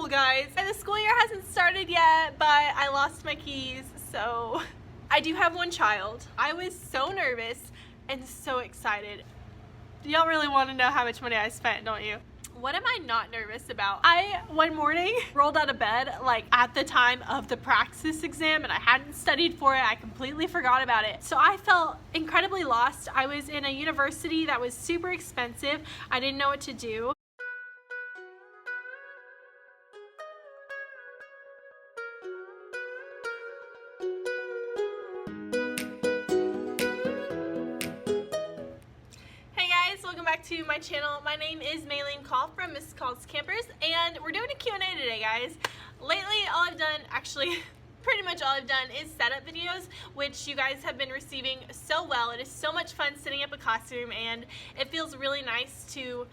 cool, guys. And the school year hasn't started yet, but I lost my keys, so I do have one child. I was so nervous and so excited. Y'all really want to know how much money I spent, don't you? What am I not nervous about? I, one morning, rolled out of bed like at the time of the praxis exam and I hadn't studied for it. I completely forgot about it. So I felt incredibly lost. I was in a university that was super expensive. I didn't know what to do. Welcome back to my channel. My name is Maylene Call from Miss Call's Campers, and we're doing a Q&A today, guys. Lately, all I've done, actually, pretty much all I've done is setup videos, which you guys have been receiving so well. It is so much fun setting up a classroom, and it feels really nice to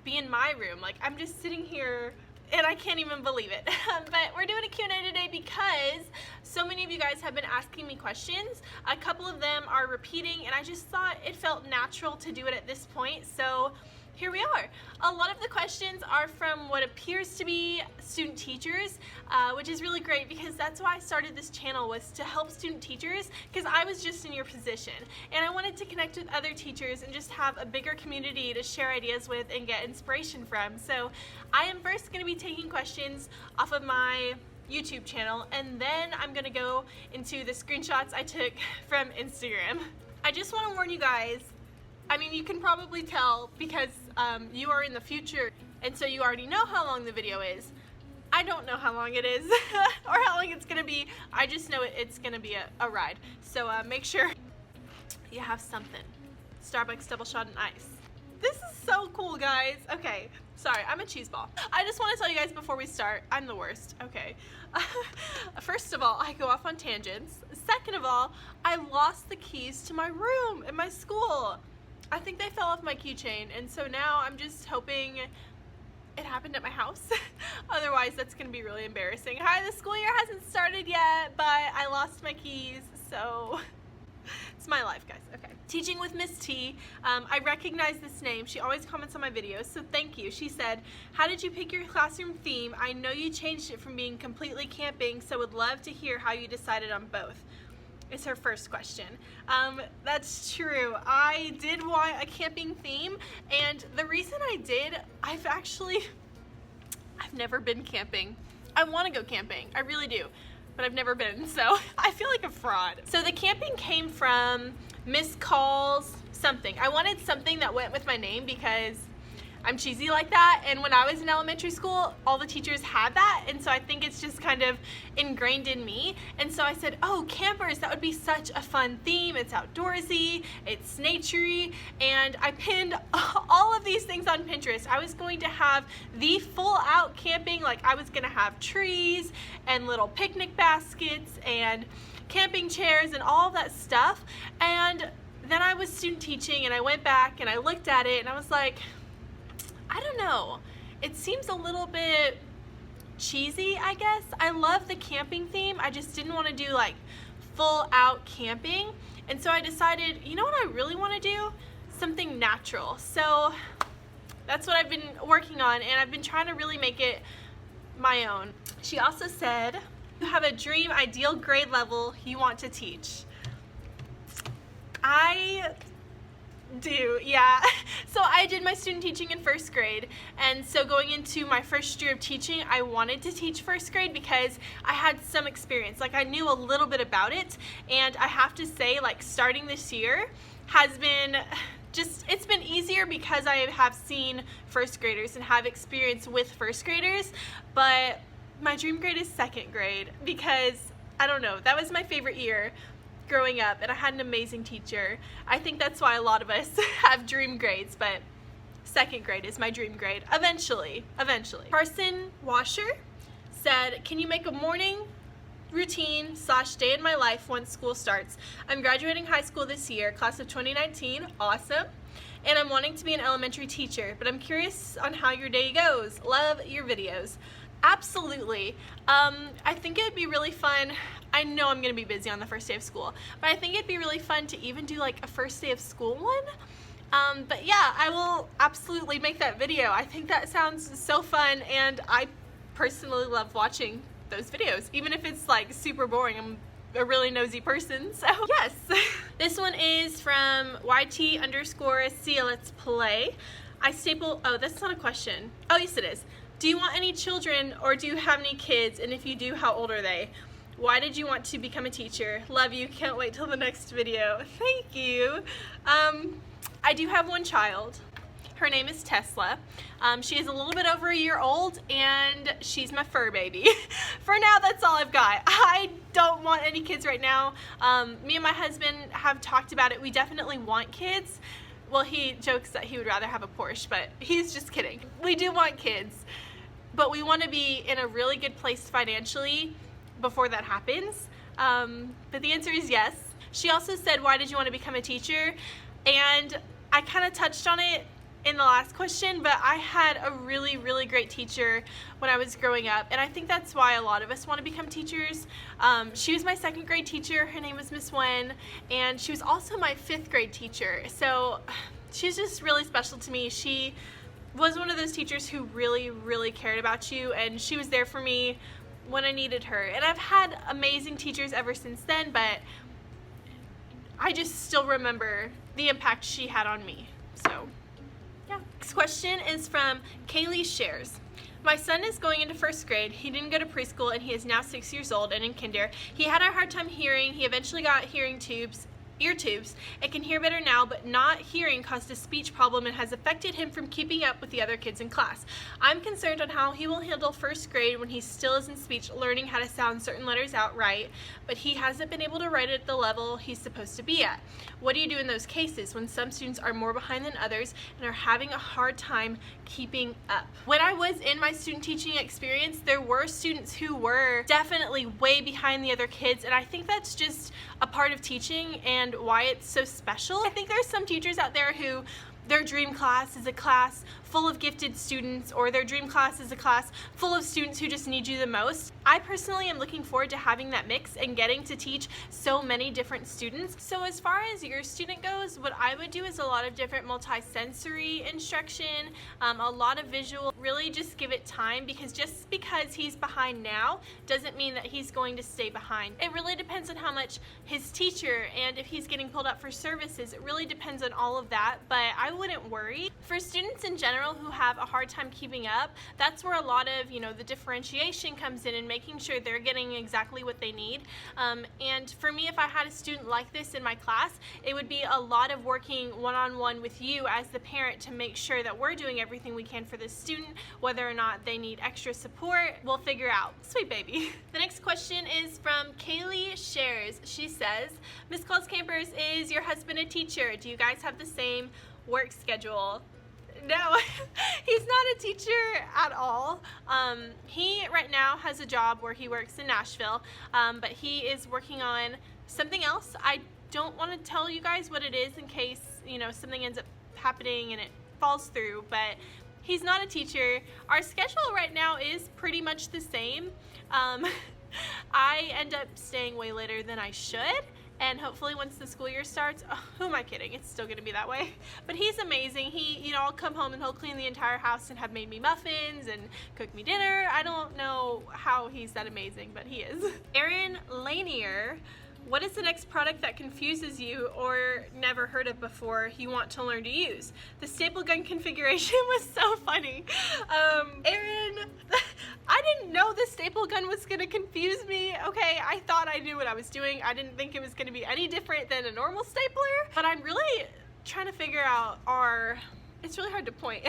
be in my room. Like, I'm just sitting here and I can't even believe it. But we're doing a Q&A today because so many of you guys have been asking me questions. A couple of them are repeating, and I just thought it felt natural to do it at this point. So here we are. A lot of the questions are from what appears to be student teachers, which is really great because that's why I started this channel, was to help student teachers, because I was just in your position and I wanted to connect with other teachers and just have a bigger community to share ideas with and get inspiration from. So I am first going to be taking questions off of my YouTube channel, and then I'm going to go into the screenshots I took from Instagram. I just want to warn you guys, I mean, you can probably tell because you are in the future, and so you already know how long the video is. I don't know how long it is or how long it's gonna be. I just know it's gonna be a ride. So make sure you have something. Starbucks double shot and ice. This is so cool, guys. Okay, sorry, I'm a cheese ball. I just want to tell you guys before we start, I'm the worst. Okay. First of all, I go off on tangents. Second of all, I lost the keys to my room at my school. I think they fell off my keychain, and so now I'm just hoping it happened at my house. Otherwise, that's going to be really embarrassing. Hi, the school year hasn't started yet, but I lost my keys, so it's my life, guys. Okay. Teaching with Miss T. I recognize this name. She always comments on my videos, so thank you. She said, how did you pick your classroom theme? I know you changed it from being completely camping, so would love to hear how you decided on both. Is her first question. That's true. I did want a camping theme, and the reason I did, I've never been camping. I want to go camping, I really do, but I've never been, so I feel like a fraud. So the camping came from Miss Call's something. I wanted something that went with my name because I'm cheesy like that, and when I was in elementary school, all the teachers had that, and so I think it's just kind of ingrained in me. And so I said, oh, campers, that would be such a fun theme. It's outdoorsy, it's naturey, and I pinned all of these things on Pinterest. I was going to have the full out camping, like I was gonna have trees and little picnic baskets and camping chairs and all of that stuff. And then I was student teaching, and I went back and I looked at it and I was like, I don't know, it seems a little bit cheesy, I guess. I love the camping theme, I just didn't want to do like full out camping, and so I decided, you know what I really want to do? Something natural. So that's what I've been working on, and I've been trying to really make it my own. She also said, you have a dream ideal grade level you want to teach. I do, yeah. So I did my student teaching in first grade, and so going into my first year of teaching, I wanted to teach first grade because I had some experience, like I knew a little bit about it, and I have to say, like, starting this year has been just, it's been easier because I have seen first graders and have experience with first graders, but my dream grade is second grade because, I don't know, that was my favorite year growing up, and I had an amazing teacher. I think that's why a lot of us have dream grades, but second grade is my dream grade, eventually. Carson Washer said, can you make a morning routine / day in my life once school starts? I'm graduating high school this year, class of 2019, awesome, and I'm wanting to be an elementary teacher, but I'm curious on how your day goes. Love your videos. Absolutely. I think it'd be really fun. I know I'm gonna be busy on the first day of school, but I think it'd be really fun to even do like a first day of school one. But yeah, I will absolutely make that video. I think that sounds so fun, and I personally love watching those videos, even if it's like super boring. I'm a really nosy person, so yes. This one is from YT_C Let's Play. Oh, that's not a question. Oh, yes it is. Do you want any children, or do you have any kids? And if you do, how old are they? Why did you want to become a teacher? Love you. Can't wait till the next video. Thank you. I do have one child. Her name is Tesla. She is a little bit over a year old, and she's my fur baby. For now, that's all I've got. I don't want any kids right now. Me and my husband have talked about it. We definitely want kids. Well, he jokes that he would rather have a Porsche, but he's just kidding. We do want kids, but we want to be in a really good place financially before that happens. But the answer is yes. She also said, why did you want to become a teacher? And I kind of touched on it in the last question, but I had a really, really great teacher when I was growing up, and I think that's why a lot of us want to become teachers. She was my 2nd grade teacher. Her name was Miss Wen, and she was also my 5th grade teacher. So she's just really special to me. She was one of those teachers who really, really cared about you, and she was there for me when I needed her. And I've had amazing teachers ever since then, but I just still remember the impact she had on me. So yeah. Next question is from Kaylee Shares. My son is going into 1st grade. He didn't go to preschool, and he is now 6 years old and in kinder. He had a hard time hearing. He eventually got ear tubes, and can hear better now, but not hearing caused a speech problem and has affected him from keeping up with the other kids in class. I'm concerned on how he will handle 1st grade when he still is in speech, learning how to sound certain letters out right, but he hasn't been able to write at the level he's supposed to be at. What do you do in those cases when some students are more behind than others and are having a hard time keeping up? When I was in my student teaching experience, there were students who were definitely way behind the other kids, and I think that's just a part of teaching and why it's so special. I think there's some teachers out there who their dream class is a class full of gifted students, or their dream class is a class full of students who just need you the most. I personally am looking forward to having that mix and getting to teach so many different students. So as far as your student goes, what I would do is a lot of different multi-sensory instruction, a lot of visual. Really just give it time, because just because he's behind now doesn't mean that he's going to stay behind. It really depends on how much his teacher, and if he's getting pulled up for services, it really depends on all of that, but I wouldn't worry. For students in general who have a hard time keeping up, that's where a lot of, the differentiation comes in, and making sure they're getting exactly what they need. And for me, if I had a student like this in my class, it would be a lot of working one-on-one with you as the parent to make sure that we're doing everything we can for this student. Whether or not they need extra support, we'll figure out. Sweet baby. The next question is from Kaylee Shares. She says, Miss Calls Campers, is your husband a teacher? Do you guys have the same work schedule? No, he's not a teacher at all. He right now has a job where he works in Nashville, but he is working on something else. I don't want to tell you guys what it is in case, something ends up happening and it falls through, but he's not a teacher. Our schedule right now is pretty much the same. I end up staying way later than I should. And hopefully once the school year starts, who am I kidding? It's still gonna be that way. But he's amazing. He, I'll come home and he'll clean the entire house and have made me muffins and cook me dinner. I don't know how he's that amazing, but he is. Erin Lanier, what is the next product that confuses you or never heard of before you want to learn to use? The staple gun configuration was so funny. Erin, I didn't know the staple gun was gonna confuse me. Okay, I thought I knew what I was doing. I didn't think it was gonna be any different than a normal stapler, but I'm really trying to figure out it's really hard to point.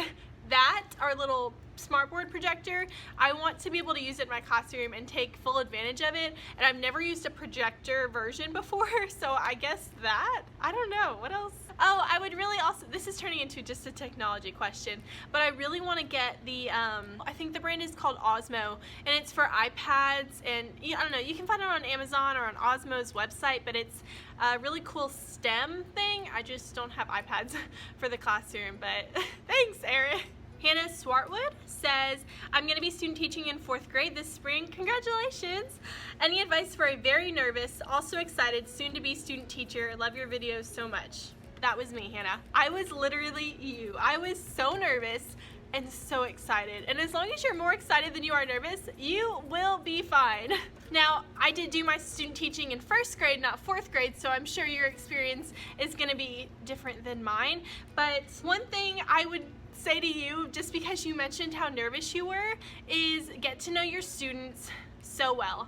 Our little smartboard projector, I want to be able to use it in my classroom and take full advantage of it, and I've never used a projector version before, so I guess that, I don't know, what else? Oh, I would really also, this is turning into just a technology question, but I really want to get the, I think the brand is called Osmo, and it's for iPads, and I don't know, you can find it on Amazon or on Osmo's website, but it's a really cool STEM thing. I just don't have iPads for the classroom, but thanks, Erin. Hannah Swartwood says, I'm going to be student teaching in 4th grade this spring. Congratulations! Any advice for a very nervous, also excited, soon-to-be student teacher? Love your videos so much. That was me, Hannah. I was literally you. I was so nervous and so excited. And as long as you're more excited than you are nervous, you will be fine. Now, I did do my student teaching in 1st grade, not 4th grade, so I'm sure your experience is gonna be different than mine. But one thing I would say to you, just because you mentioned how nervous you were, is get to know your students so well.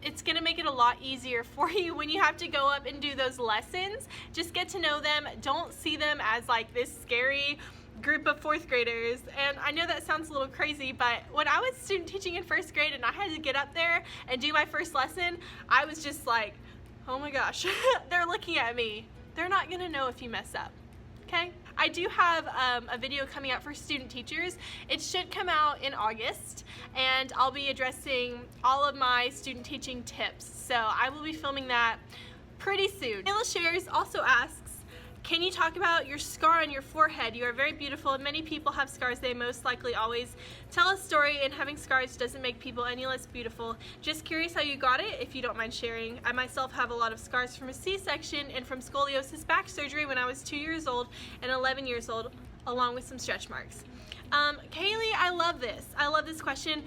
It's gonna make it a lot easier for you when you have to go up and do those lessons. Just get to know them. Don't see them as like this scary group of 4th graders. And I know that sounds a little crazy, but when I was student teaching in 1st grade and I had to get up there and do my first lesson, I was just like, oh my gosh, they're looking at me. They're not gonna know if you mess up. Okay? I do have a video coming out for student teachers. It should come out in August, and I'll be addressing all of my student teaching tips. So I will be filming that pretty soon. Kayla Shares also asks, can you talk about your scar on your forehead? You are very beautiful, and many people have scars. They most likely always tell a story, and having scars doesn't make people any less beautiful. Just curious how you got it, if you don't mind sharing. I myself have a lot of scars from a C-section and from scoliosis back surgery when I was 2 years old and 11 years old, along with some stretch marks. Kaylee, I love this. I love this question.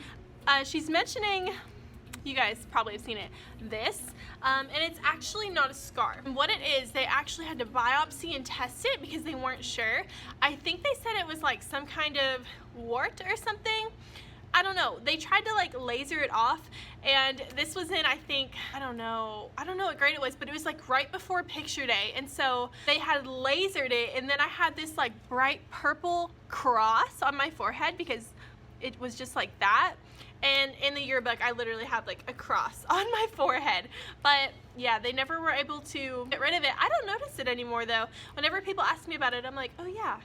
She's mentioning, you guys probably have seen it, this, and it's actually not a scar. And what it is, they actually had to biopsy and test it because they weren't sure. I think they said it was like some kind of wart or something. I don't know. They tried to like laser it off, and this was in, I think, I don't know what grade it was, but it was like right before picture day, and so they had lasered it, and then I had this like bright purple cross on my forehead because it was just like that. And in the yearbook, I literally have like a cross on my forehead. But yeah, they never were able to get rid of it. I don't notice it anymore though. Whenever people ask me about it, I'm like, oh yeah.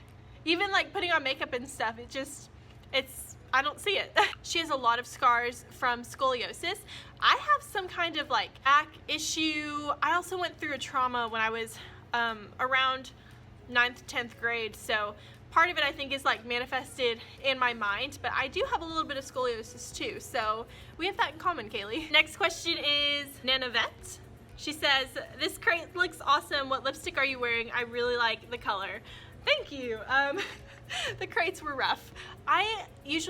Even like putting on makeup and stuff, I don't see it. She has a lot of scars from scoliosis. I have some kind of like back issue. I also went through a trauma when I was around 9th, 10th grade. So part of it I think is like manifested in my mind, but I do have a little bit of scoliosis too, so we have that in common, Kaylee. Next question is Nanavette. She says, this crate looks awesome. What lipstick are you wearing? I really like the color. Thank you. The crates were rough. I used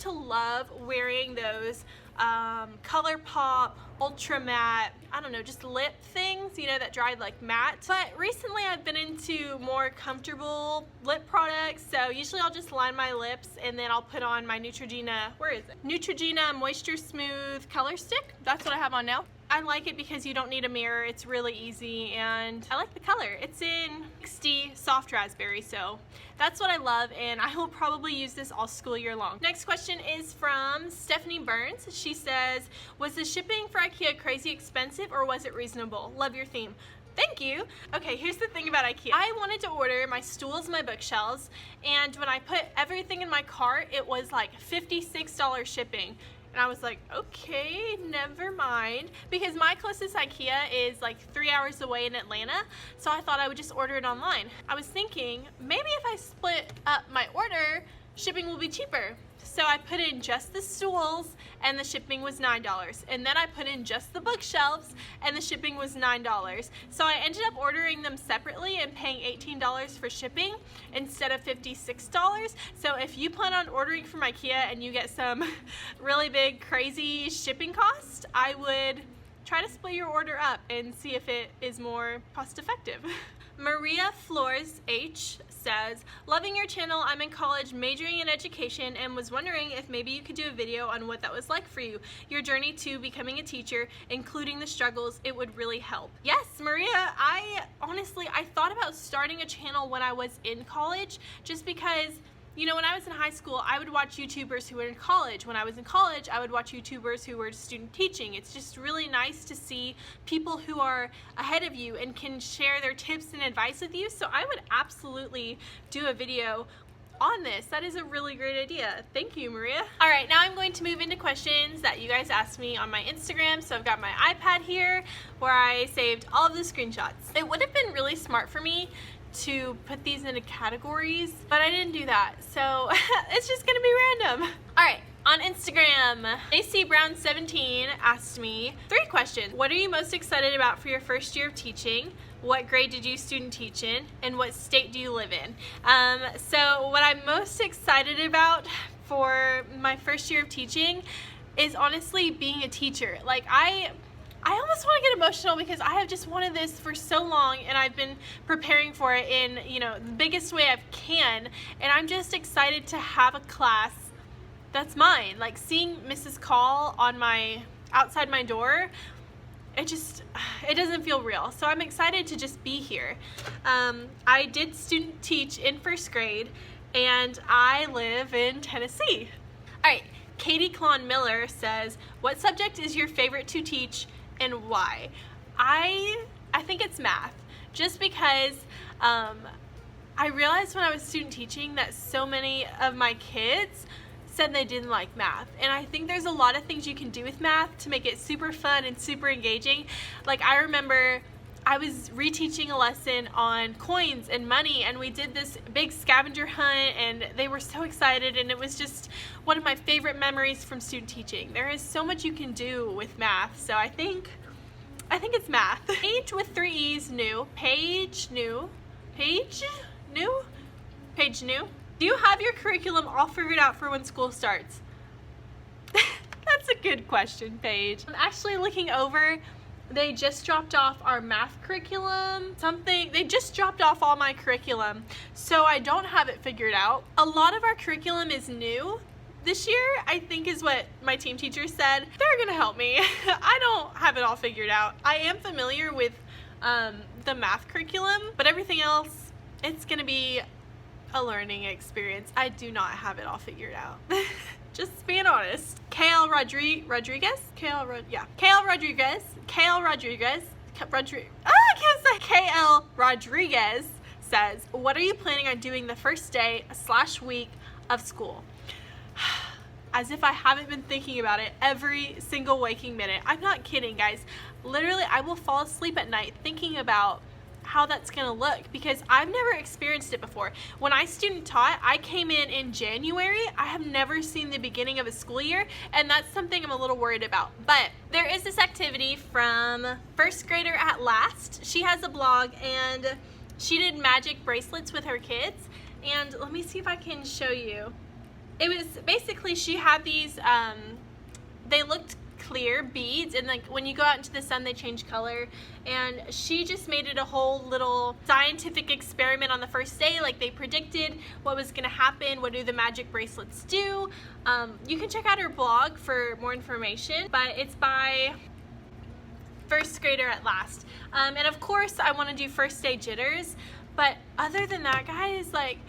to love wearing those ColourPop, Ultra Matte, I don't know, just lip things, you know, that dried like matte. But recently I've been into more comfortable lip products, so usually I'll just line my lips and then I'll put on my Neutrogena, where is it? Neutrogena Moisture Smooth Color Stick. That's what I have on now. I like it because you don't need a mirror, it's really easy, and I like the color. It's in 60 Soft Raspberry, so that's what I love, and I will probably use this all school year long. Next question is from Stephanie Burns. She says, was the shipping for IKEA crazy expensive or was it reasonable? Love your theme. Thank you. Okay, here's the thing about IKEA. I wanted to order my stools and my bookshelves, and when I put everything in my cart, it was like $56 shipping. And I was like, okay, never mind. Because my closest IKEA is like 3 hours away in Atlanta, so I thought I would just order it online. I was thinking, maybe if I split up my order, shipping will be cheaper. So I put in just the stools and the shipping was $9. And then I put in just the bookshelves and the shipping was $9. So I ended up ordering them separately and paying $18 for shipping instead of $56. So if you plan on ordering from IKEA and you get some really big crazy shipping cost, I would try to split your order up and see if it is more cost effective. Maria Flores H says, loving your channel. I'm in college majoring in education and was wondering if maybe you could do a video on what that was like for you, your journey to becoming a teacher, including the struggles. It would really help. Yes, Maria, I thought about starting a channel when I was in college, just because, you know, when I was in high school, I would watch YouTubers who were in college. When I was in college, I would watch YouTubers who were student teaching. It's just really nice to see people who are ahead of you and can share their tips and advice with you. So I would absolutely do a video on this. That is a really great idea. Thank you, Maria. All right, now I'm going to move into questions that you guys asked me on my Instagram. So I've got my iPad here where I saved all of the screenshots. It would have been really smart for me to put these into categories, but I didn't do that, so it's just gonna be random. All right, on Instagram. AC Brown 17 asked me 3 questions. What are you most excited about for your first year of teaching? What grade did you student teach in? And what state do you live in? So what I'm most excited about for my first year of teaching is honestly being a teacher. Like I almost want to get emotional because I have just wanted this for so long, and I've been preparing for it in, you know, the biggest way I can, and I'm just excited to have a class that's mine. Like seeing Mrs. Call on outside my door, it doesn't feel real. So I'm excited to just be here. I did student teach in 1st grade, and I live in Tennessee. All right, Katie Klon Miller says, what subject is your favorite to teach and why? I think it's math, just because I realized when I was student teaching that so many of my kids said they didn't like math, and I think there's a lot of things you can do with math to make it super fun and super engaging. Like I remember I was reteaching a lesson on coins and money, and we did this big scavenger hunt, and they were so excited, and it was just one of my favorite memories from student teaching. There is so much you can do with math, so I think it's math. Paige with 3 E's new. Paige new. Do you have your curriculum all figured out for when school starts? That's a good question, Paige. I'm actually looking over. They just dropped off our math curriculum. They just dropped off all my curriculum, so I don't have it figured out. A lot of our curriculum is new this year, I think is what my team teacher said. They're gonna help me. I don't have it all figured out. I am familiar with the math curriculum, but everything else, it's gonna be a learning experience. I do not have it all figured out. Just being honest. KL Rodriguez says, what are you planning on doing the first day / week of school? As if I haven't been thinking about it every single waking minute. I'm not kidding, guys. Literally, I will fall asleep at night thinking about how that's gonna look, because I've never experienced it before. When I student taught, I came in January. I have never seen the beginning of a school year, and that's something I'm a little worried about. But there is this activity from 1st grader at Last. She has a blog, and she did magic bracelets with her kids, and let me see if I can show you. It was basically, she had these, they looked clear beads, and like when you go out into the sun they change color, and she just made it a whole little scientific experiment on the first day. Like they predicted what was gonna happen. What do the magic bracelets do? You can check out her blog for more information, but it's by 1st grader at Last. And of course I want to do first day jitters, but other than that, guys, like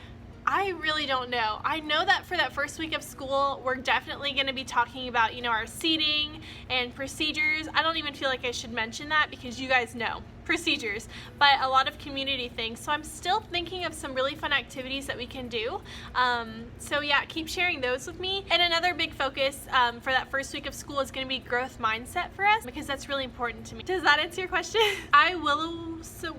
I really don't know. I know that for that first week of school, we're definitely going to be talking about, you know, our seating and procedures. I don't even feel like I should mention that because you guys know procedures, but a lot of community things. So I'm still thinking of some really fun activities that we can do. So yeah, keep sharing those with me. And another big focus for that first week of school is going to be growth mindset for us, because that's really important to me. Does that answer your question? I Willow Son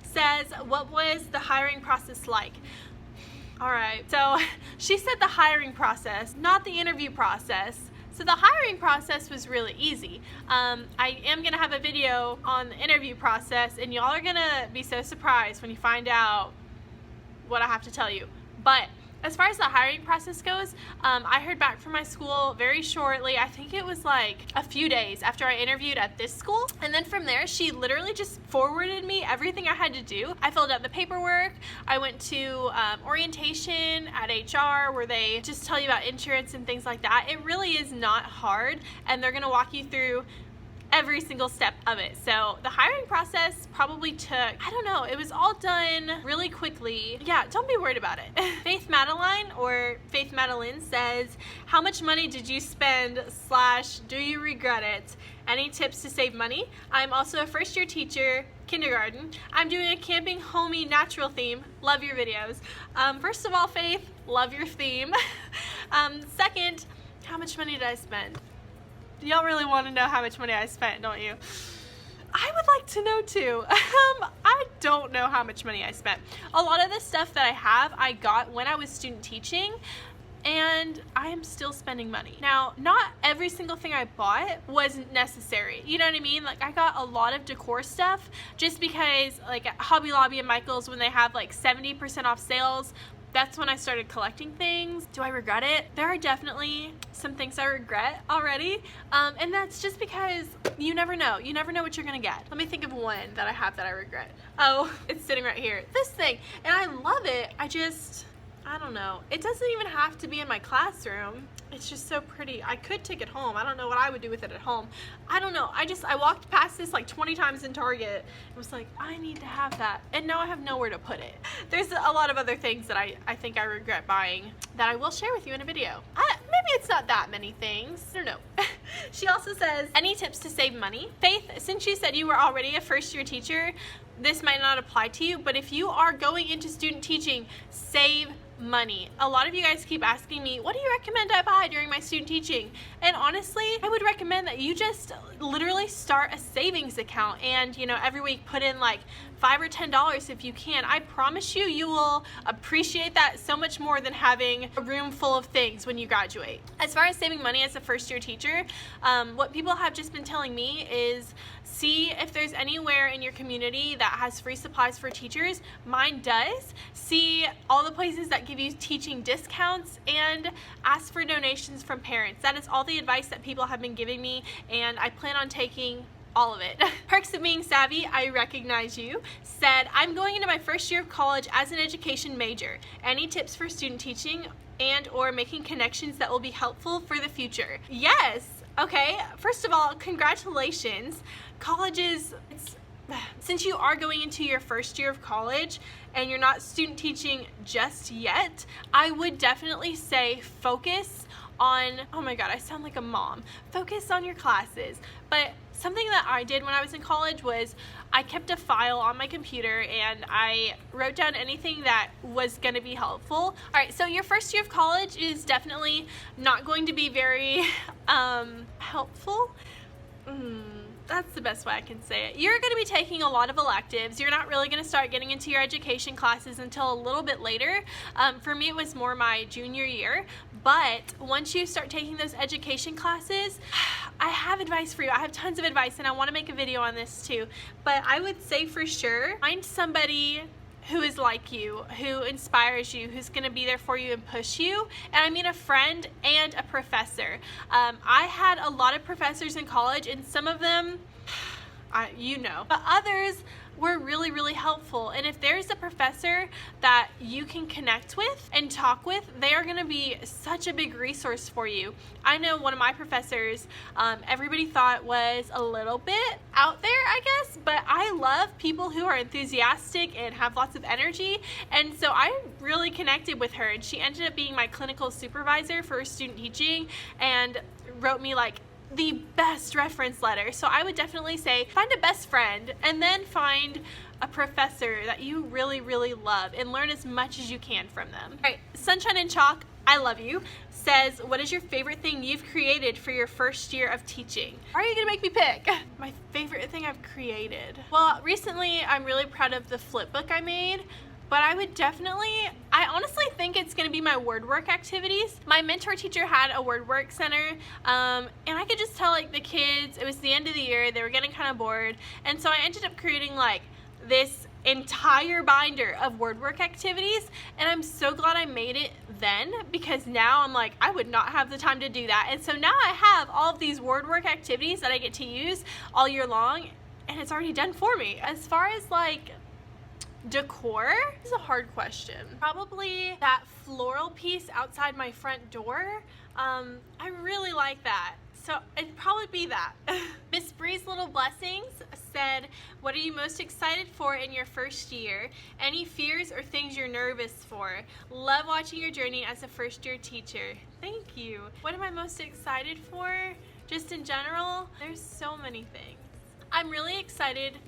says, what was the hiring process like? All right, so she said the hiring process, not the interview process. So the hiring process was really easy. I am gonna have a video on the interview process, and y'all are gonna be so surprised when you find out what I have to tell you. But as far as the hiring process goes, I heard back from my school very shortly. I think it was like a few days after I interviewed at this school. And then from there, she literally just forwarded me everything I had to do. I filled out the paperwork. I went to orientation at HR, where they just tell you about insurance and things like that. It really is not hard, and they're gonna walk you through every single step of it. So the hiring process probably took, I don't know, it was all done really quickly. Yeah, don't be worried about it. Faith Madeline, or Faith Madeline, says, how much money did you spend / do you regret it? Any tips to save money? I'm also a first year teacher, kindergarten. I'm doing a camping homey natural theme. Love your videos. First of all, Faith, love your theme. Second, how much money did I spend? Y'all really want to know how much money I spent, don't you? I would like to know too. I don't know how much money I spent. A lot of the stuff that I have, I got when I was student teaching, and I am still spending money. Now, not every single thing I bought was necessary. You know what I mean? Like, I got a lot of decor stuff just because, like, at Hobby Lobby and Michael's, when they have like 70% off sales, that's when I started collecting things. Do I regret it? There are definitely some things I regret already, and that's just because you never know. You never know what you're gonna get. Let me think of one that I have that I regret. Oh, it's sitting right here. This thing, and I love it. I don't know. It doesn't even have to be in my classroom. It's just so pretty. I could take it home. I don't know what I would do with it at home. I don't know. I walked past this like 20 times in Target and was like, I need to have that. And now I have nowhere to put it. There's a lot of other things that I think I regret buying that I will share with you in a video. Maybe it's not that many things. I don't know. She also says, any tips to save money? Faith, since you said you were already a first-year teacher, this might not apply to you, but if you are going into student teaching, save money. A lot of you guys keep asking me, what do you recommend I buy during my student teaching? And honestly, I would recommend that you just literally start a savings account and, you know, every week put in like $5 or $10 if you can. I promise you, you will appreciate that so much more than having a room full of things when you graduate. As far as saving money as a first-year teacher, what people have just been telling me is see if there's anywhere in your community that has free supplies for teachers. Mine does. See all the places that give you teaching discounts and ask for donations from parents. That is all the advice that people have been giving me, and I plan on taking all of it. Perks of Being Savvy, I recognize you, said, I'm going into my first year of college as an education major. Any tips for student teaching and or making connections that will be helpful for the future? Yes. Okay, first of all, congratulations. Since you are going into your first year of college and you're not student teaching just yet, I would definitely say focus on, oh my god, I sound like a mom. Focus on your classes. But something that I did when I was in college was I kept a file on my computer and I wrote down anything that was going to be helpful. All right, so your first year of college is definitely not going to be very helpful. That's the best way I can say it. You're going to be taking a lot of electives. You're not really going to start getting into your education classes until a little bit later. For me, it was more my junior year. But once you start taking those education classes, I have advice for you. I have tons of advice, and I want to make a video on this too. But I would say for sure, find somebody who is like you, who inspires you, who's going to be there for you and push you. And I mean a friend and a professor. I had a lot of professors in college, and some of them, you know, but others were really, really helpful. And if there's a professor that you can connect with and talk with, they are going to be such a big resource for you. I know one of my professors, everybody thought was a little bit out there, I guess, but I love people who are enthusiastic and have lots of energy, and so I really connected with her, and she ended up being my clinical supervisor for student teaching and wrote me like the best reference letter. So I would definitely say find a best friend and then find a professor that you really, really love and learn as much as you can from them. All right, Sunshine and Chalk, I love you, says, what is your favorite thing you've created for your first year of teaching? Are you gonna make me pick? My favorite thing I've created. Well, recently I'm really proud of the flip book I made. But I honestly think it's going to be my word work activities. My mentor teacher had a word work center, and I could just tell like the kids, it was the end of the year, they were getting kind of bored, and so I ended up creating like this entire binder of word work activities, and I'm so glad I made it then, because now I'm like, I would not have the time to do that. And so now I have all of these word work activities that I get to use all year long, and it's already done for me. As far as like decor, this is a hard question. Probably that floral piece outside my front door. I really like that, so it'd probably be that. Miss Bree's Little Blessings said, what are you most excited for in your first year? Any fears or things you're nervous for? Love watching your journey as a first-year teacher. Thank you. What am I most excited for? Just in general, there's so many things. I'm really excited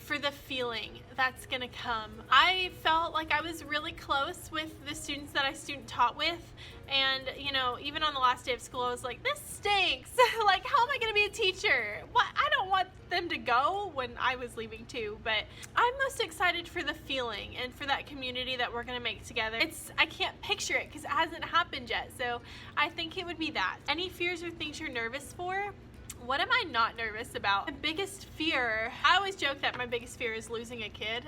for the feeling that's gonna come. I felt like I was really close with the students that I student taught with, and you know, even on the last day of school I was like, this stinks. Like, how am I gonna be a teacher? What? I don't want them to go when I was leaving too, but I'm most excited for the feeling and for that community that we're gonna make together. I can't picture it because it hasn't happened yet, so I think it would be that. Any fears or things you're nervous for? What am I not nervous about? My biggest fear, I always joke that my biggest fear is losing a kid,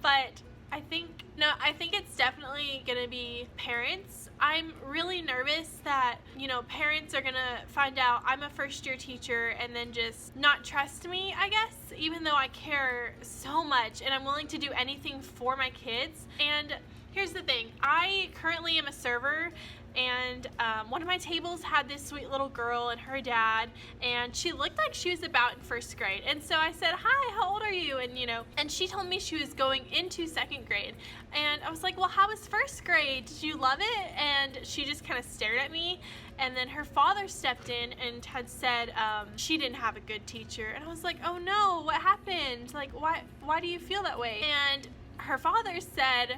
but I think it's definitely gonna be parents. I'm really nervous that, you know, parents are gonna find out I'm a first-year teacher and then just not trust me, I guess, even though I care so much and I'm willing to do anything for my kids. And here's the thing, I currently am a server, and one of my tables had this sweet little girl and her dad, and she looked like she was about in first grade. And so I said, hi, how old are you? And you know, and she told me she was going into second grade. And I was like, well, how was first grade? Did you love it? And she just kind of stared at me. And then her father stepped in and had said she didn't have a good teacher. And I was like, oh no, what happened? Like, why do you feel that way? And her father said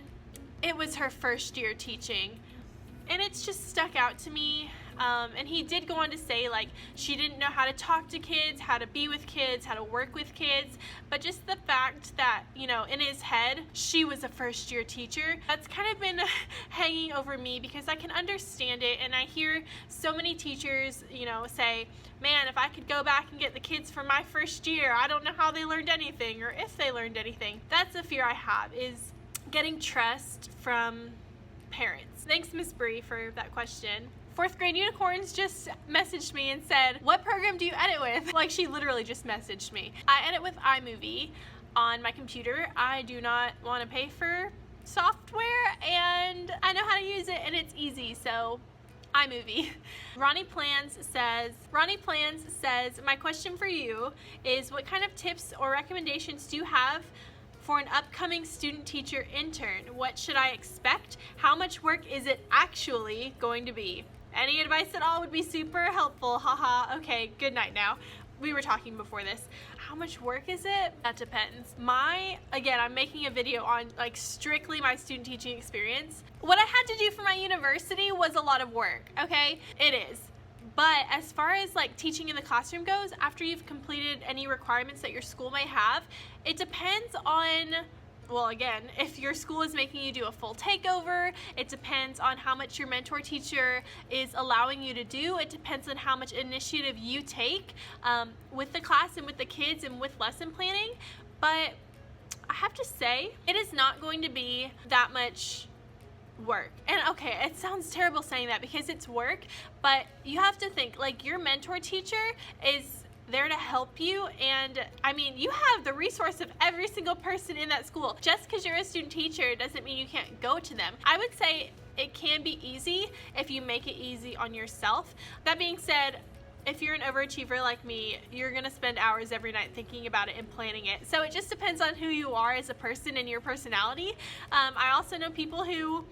it was her first year teaching. And it's just stuck out to me. And he did go on to say, like, she didn't know how to talk to kids, how to be with kids, how to work with kids. But just the fact that, you know, in his head, she was a first-year teacher, that's kind of been hanging over me because I can understand it. And I hear so many teachers, you know, say, man, if I could go back and get the kids from my first year, I don't know how they learned anything or if they learned anything. That's a fear I have, is getting trust from parents. Thanks, Miss Bree, for that question. 4th grade unicorns just messaged me and said, what program do you edit with? Like, she literally just messaged me. I edit with iMovie on my computer. I do not want to pay for software, and I know how to use it, and it's easy, so iMovie. Ronnie Plans says, my question for you is, what kind of tips or recommendations do you have for an upcoming student teacher intern? What should I expect? How much work is it actually going to be? Any advice at all would be super helpful. Haha. Okay, good night now. We were talking before this. How much work is it? That depends. Again, I'm making a video on like strictly my student teaching experience. What I had to do for my university was a lot of work, okay? It is. But as far as like teaching in the classroom goes, after you've completed any requirements that your school may have, it depends on, well, again, if your school is making you do a full takeover, it depends on how much your mentor teacher is allowing you to do. It depends on how much initiative you take with the class and with the kids and with lesson planning. But I have to say, it is not going to be that much work. And okay, it sounds terrible saying that because it's work, but you have to think, like, your mentor teacher is there to help you, and I mean, you have the resource of every single person in that school. Just because you're a student teacher doesn't mean you can't go to them. I would say it can be easy if you make it easy on yourself. That being said, if you're an overachiever like me, you're gonna spend hours every night thinking about it and planning it. So it just depends on who you are as a person and your personality. I also know people who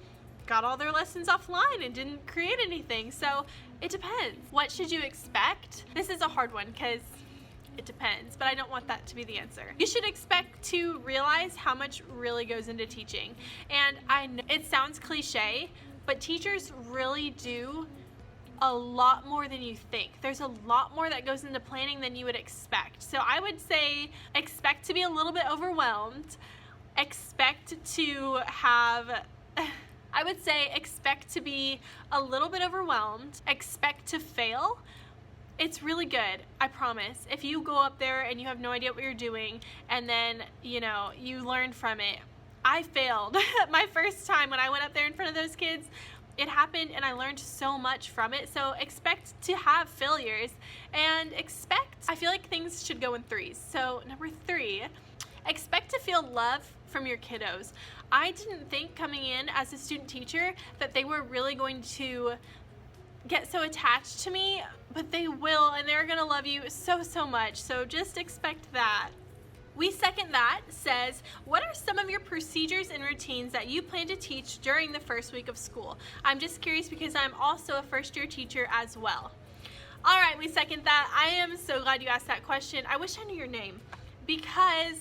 got all their lessons offline and didn't create anything, so it depends. What should you expect? This is a hard one because it depends, but I don't want that to be the answer. You should expect to realize how much really goes into teaching. And I know it sounds cliche, but teachers really do a lot more than you think. There's a lot more that goes into planning than you would expect. So I would say expect to be a little bit overwhelmed. Expect to have I would say expect to be a little bit overwhelmed, expect to fail. It's really good, I promise. If you go up there and you have no idea what you're doing and then, you know, you learn from it. I failed my first time when I went up there in front of those kids. It happened and I learned so much from it. So expect to have failures and I feel like things should go in threes. So number 3, expect to feel love from your kiddos. I didn't think coming in as a student teacher that they were really going to get so attached to me, but they will, and they're gonna love you so, so much. So just expect that. We Second That says, what are some of your procedures and routines that you plan to teach during the first week of school? I'm just curious because I'm also a first-year teacher as well. All right, We Second That. I am so glad you asked that question. I wish I knew your name. Because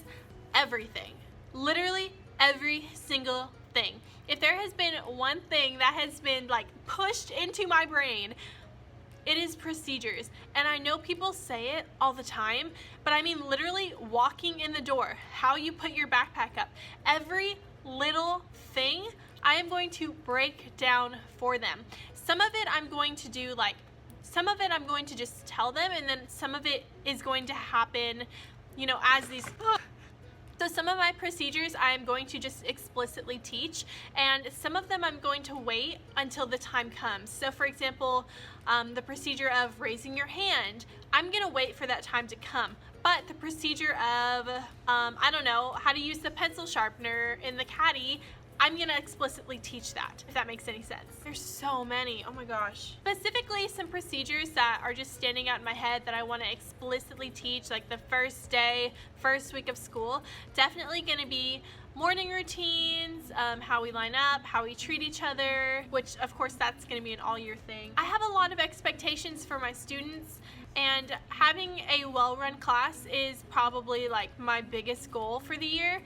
everything, literally every single thing. If there has been one thing that has been like pushed into my brain, it is procedures. And I know people say it all the time, but I mean literally walking in the door, how you put your backpack up, every little thing I am going to break down for them. Some of it I'm going to do like, some of it I'm going to just tell them, and then some of it is going to happen, you know, as these. So some of my procedures I'm going to just explicitly teach, and some of them I'm going to wait until the time comes. So for example, the procedure of raising your hand, I'm gonna wait for that time to come. But the procedure of, I don't know, how to use the pencil sharpener in the caddy, I'm gonna explicitly teach that, if that makes any sense. There's so many, oh my gosh. Specifically, some procedures that are just standing out in my head that I wanna explicitly teach, like the first day, first week of school, definitely gonna be morning routines, how we line up, how we treat each other, which of course that's gonna be an all year thing. I have a lot of expectations for my students, and having a well-run class is probably like my biggest goal for the year.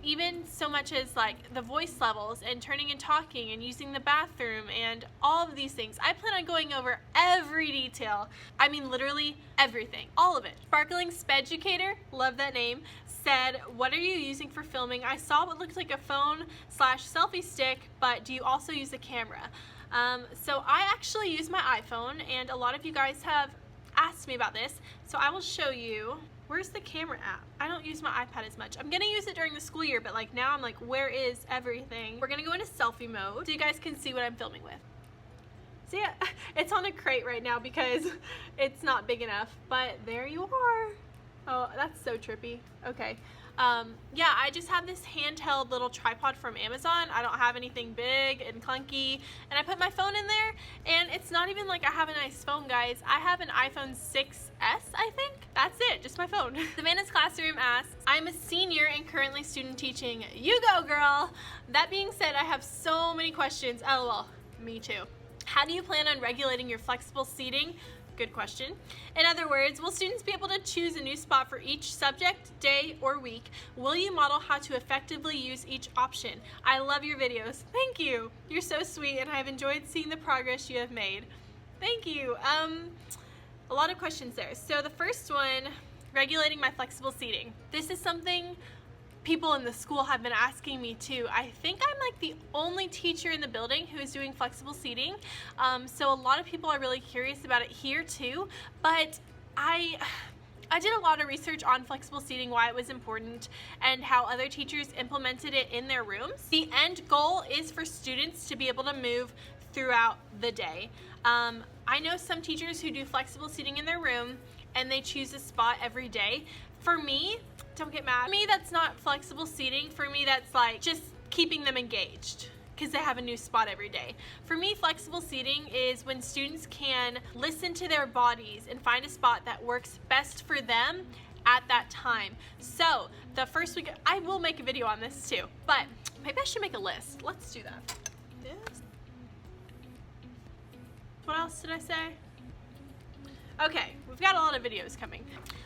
Even so much as like the voice levels and turning and talking and using the bathroom and all of these things. I plan on going over every detail. I mean literally everything, all of it. Sparkling Speducator, love that name, said, what are you using for filming? I saw what looked like a phone / selfie stick, but do you also use a camera? So I actually use my iPhone, and a lot of you guys have asked me about this, so I will show you. Where's the camera app? I don't use my iPad as much. I'm gonna use it during the school year, but like now I'm like, where is everything? We're gonna go into selfie mode so you guys can see what I'm filming with. See, it's on a crate right now because it's not big enough, but there you are. Oh, that's so trippy. Okay. Yeah, I just have this handheld little tripod from Amazon. I don't have anything big and clunky, and I put my phone in there, and it's not even like I have a nice phone, guys. I have an iPhone 6S, I think. That's it, just my phone. Savannah's Classroom asks, I'm a senior and currently student teaching. You go, girl! That being said, I have so many questions. LOL, me too. How do you plan on regulating your flexible seating? Good question. In other words, will students be able to choose a new spot for each subject, day, or week? Will you model how to effectively use each option? I love your videos. Thank you. You're so sweet, and I've enjoyed seeing the progress you have made. Thank you. A lot of questions there. So the first one, regulating my flexible seating. This is something people in the school have been asking me too. I think I'm like the only teacher in the building who is doing flexible seating. So a lot of people are really curious about it here too, but I did a lot of research on flexible seating, why it was important, and how other teachers implemented it in their rooms. The end goal is for students to be able to move throughout the day. I know some teachers who do flexible seating in their room and they choose a spot every day. For me, don't get mad. For me, that's not flexible seating. For me, that's like just keeping them engaged because they have a new spot every day. For me, flexible seating is when students can listen to their bodies and find a spot that works best for them at that time. So the first week, I will make a video on this too, but maybe I should make a list. Let's do that. This. What else did I say? Okay, we've got a lot of videos coming.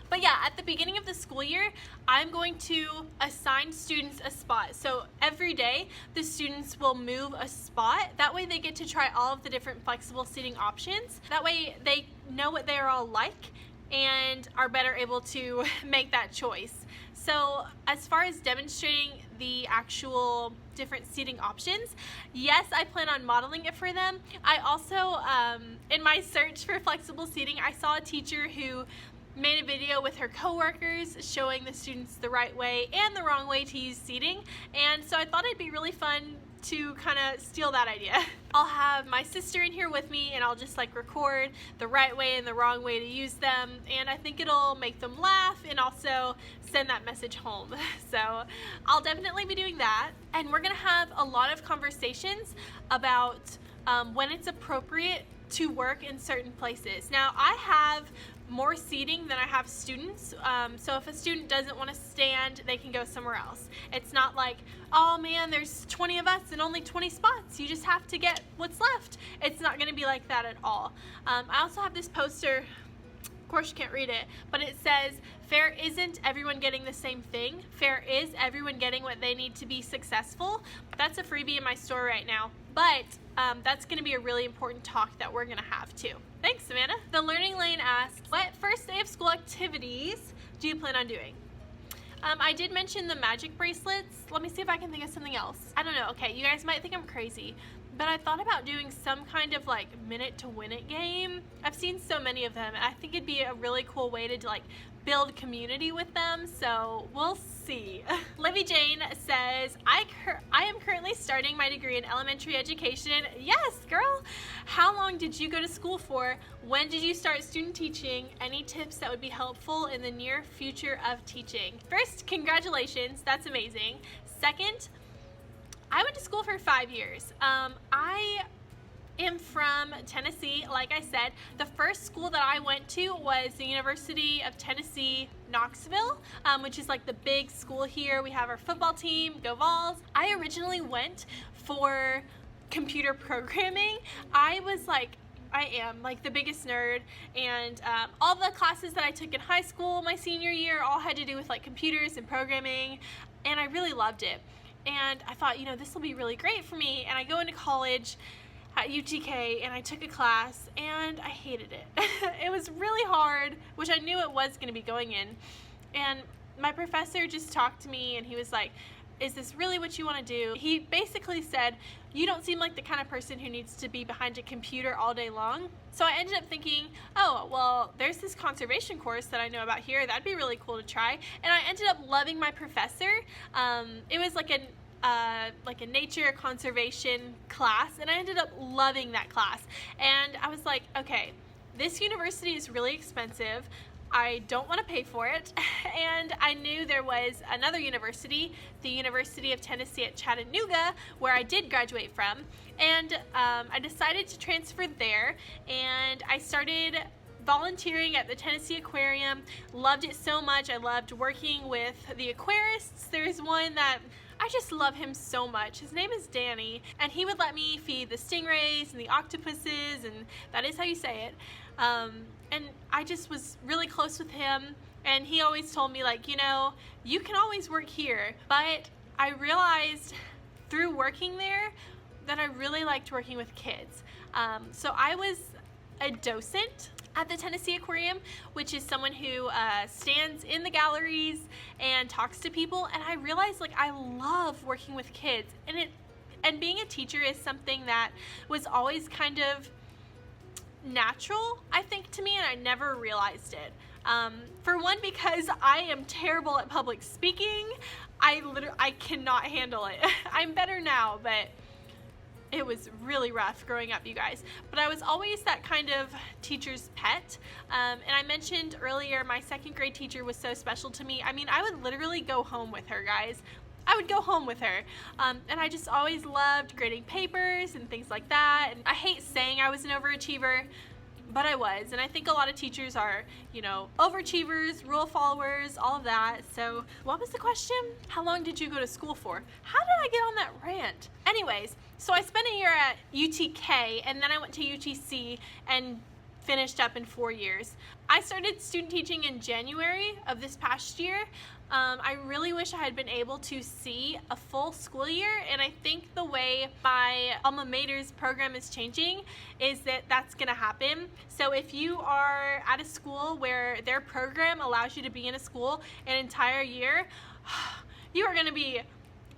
But yeah, at the beginning of the school year, I'm going to assign students a spot. So every day, the students will move a spot. That way they get to try all of the different flexible seating options. That way they know what they're all like and are better able to make that choice. So as far as demonstrating the actual different seating options, yes, I plan on modeling it for them. I also, in my search for flexible seating, I saw a teacher who made a video with her coworkers showing the students the right way and the wrong way to use seating, and so I thought it'd be really fun to kind of steal that idea. I'll have my sister in here with me, and I'll just like record the right way and the wrong way to use them, and I think it'll make them laugh and also send that message home. So I'll definitely be doing that, and we're gonna have a lot of conversations about when it's appropriate to work in certain places. Now, I have more seating than I have students, so if a student doesn't want to stand, they can go somewhere else. It's not like, oh man, there's 20 of us and only 20 spots, you just have to get what's left. It's not going to be like that at all. I also have this poster course you can't read it, but it says, fair isn't everyone getting the same thing. Fair is everyone getting what they need to be successful. That's a freebie in my store right now, but that's going to be a really important talk that we're going to have too. Thanks, Savannah. The Learning Lane asks, what first day of school activities do you plan on doing? I did mention the magic bracelets. Let me see if I can think of something else. I don't know. Okay, you guys might think I'm crazy, but I thought about doing some kind of like minute to win it game. I've seen so many of them, and I think it'd be a really cool way to like build community with them, so we'll see. Livy Jane says, I am currently starting my degree in elementary education. Yes, girl! How long did you go to school for? When did you start student teaching? Any tips that would be helpful in the near future of teaching? First, congratulations, that's amazing. Second, I went to school for 5 years. I am from Tennessee, like I said. The first school that I went to was the University of Tennessee, Knoxville, which is like the big school here. We have our football team, go Vols. I originally went for computer programming. I am like the biggest nerd, and all the classes that I took in high school my senior year all had to do with like computers and programming, and I really loved it. And I thought, you know, this will be really great for me. And I go into college at UTK and I took a class and I hated it. It was really hard, which I knew it was going to be going in. And my professor just talked to me and he was like, is this really what you want to do? He basically said, you don't seem like the kind of person who needs to be behind a computer all day long. So I ended up thinking, oh, well, there's this conservation course that I know about here. That'd be really cool to try. And I ended up loving my professor. It was like a nature conservation class, and I ended up loving that class. And I was like, okay, this university is really expensive. I don't want to pay for it. And I knew there was another university, the University of Tennessee at Chattanooga, where I did graduate from. And I decided to transfer there, and I started volunteering at the Tennessee Aquarium. Loved it so much. I loved working with the aquarists. There's one that I just love him so much. His name is Danny, and he would let me feed the stingrays and the octopuses, and that is how you say it. And I just was really close with him, and he always told me, like, you know, you can always work here. But I realized through working there that I really liked working with kids. So I was a docent at the Tennessee Aquarium, which is someone who stands in the galleries and talks to people, and I realized like I love working with kids, and being a teacher is something that was always kind of natural, I think, to me, and I never realized it. For one, because I am terrible at public speaking. I cannot handle it. I'm better now, but it was really rough growing up, you guys. But I was always that kind of teacher's pet. And I mentioned earlier, my second grade teacher was so special to me. I mean, I would literally go home with her, guys. I would go home with her. And I just always loved grading papers and things like that. And I hate saying I was an overachiever, but I was. And I think a lot of teachers are, you know, overachievers, rule followers, all of that. So what was the question? How long did you go to school for? How did I get on that rant? Anyways, so I spent a year at UTK, and then I went to UTC and finished up in 4 years. I started student teaching in January of this past year. I really wish I had been able to see a full school year, and I think the way my alma mater's program is changing is that that's going to happen. So if you are at a school where their program allows you to be in a school an entire year, you are going to be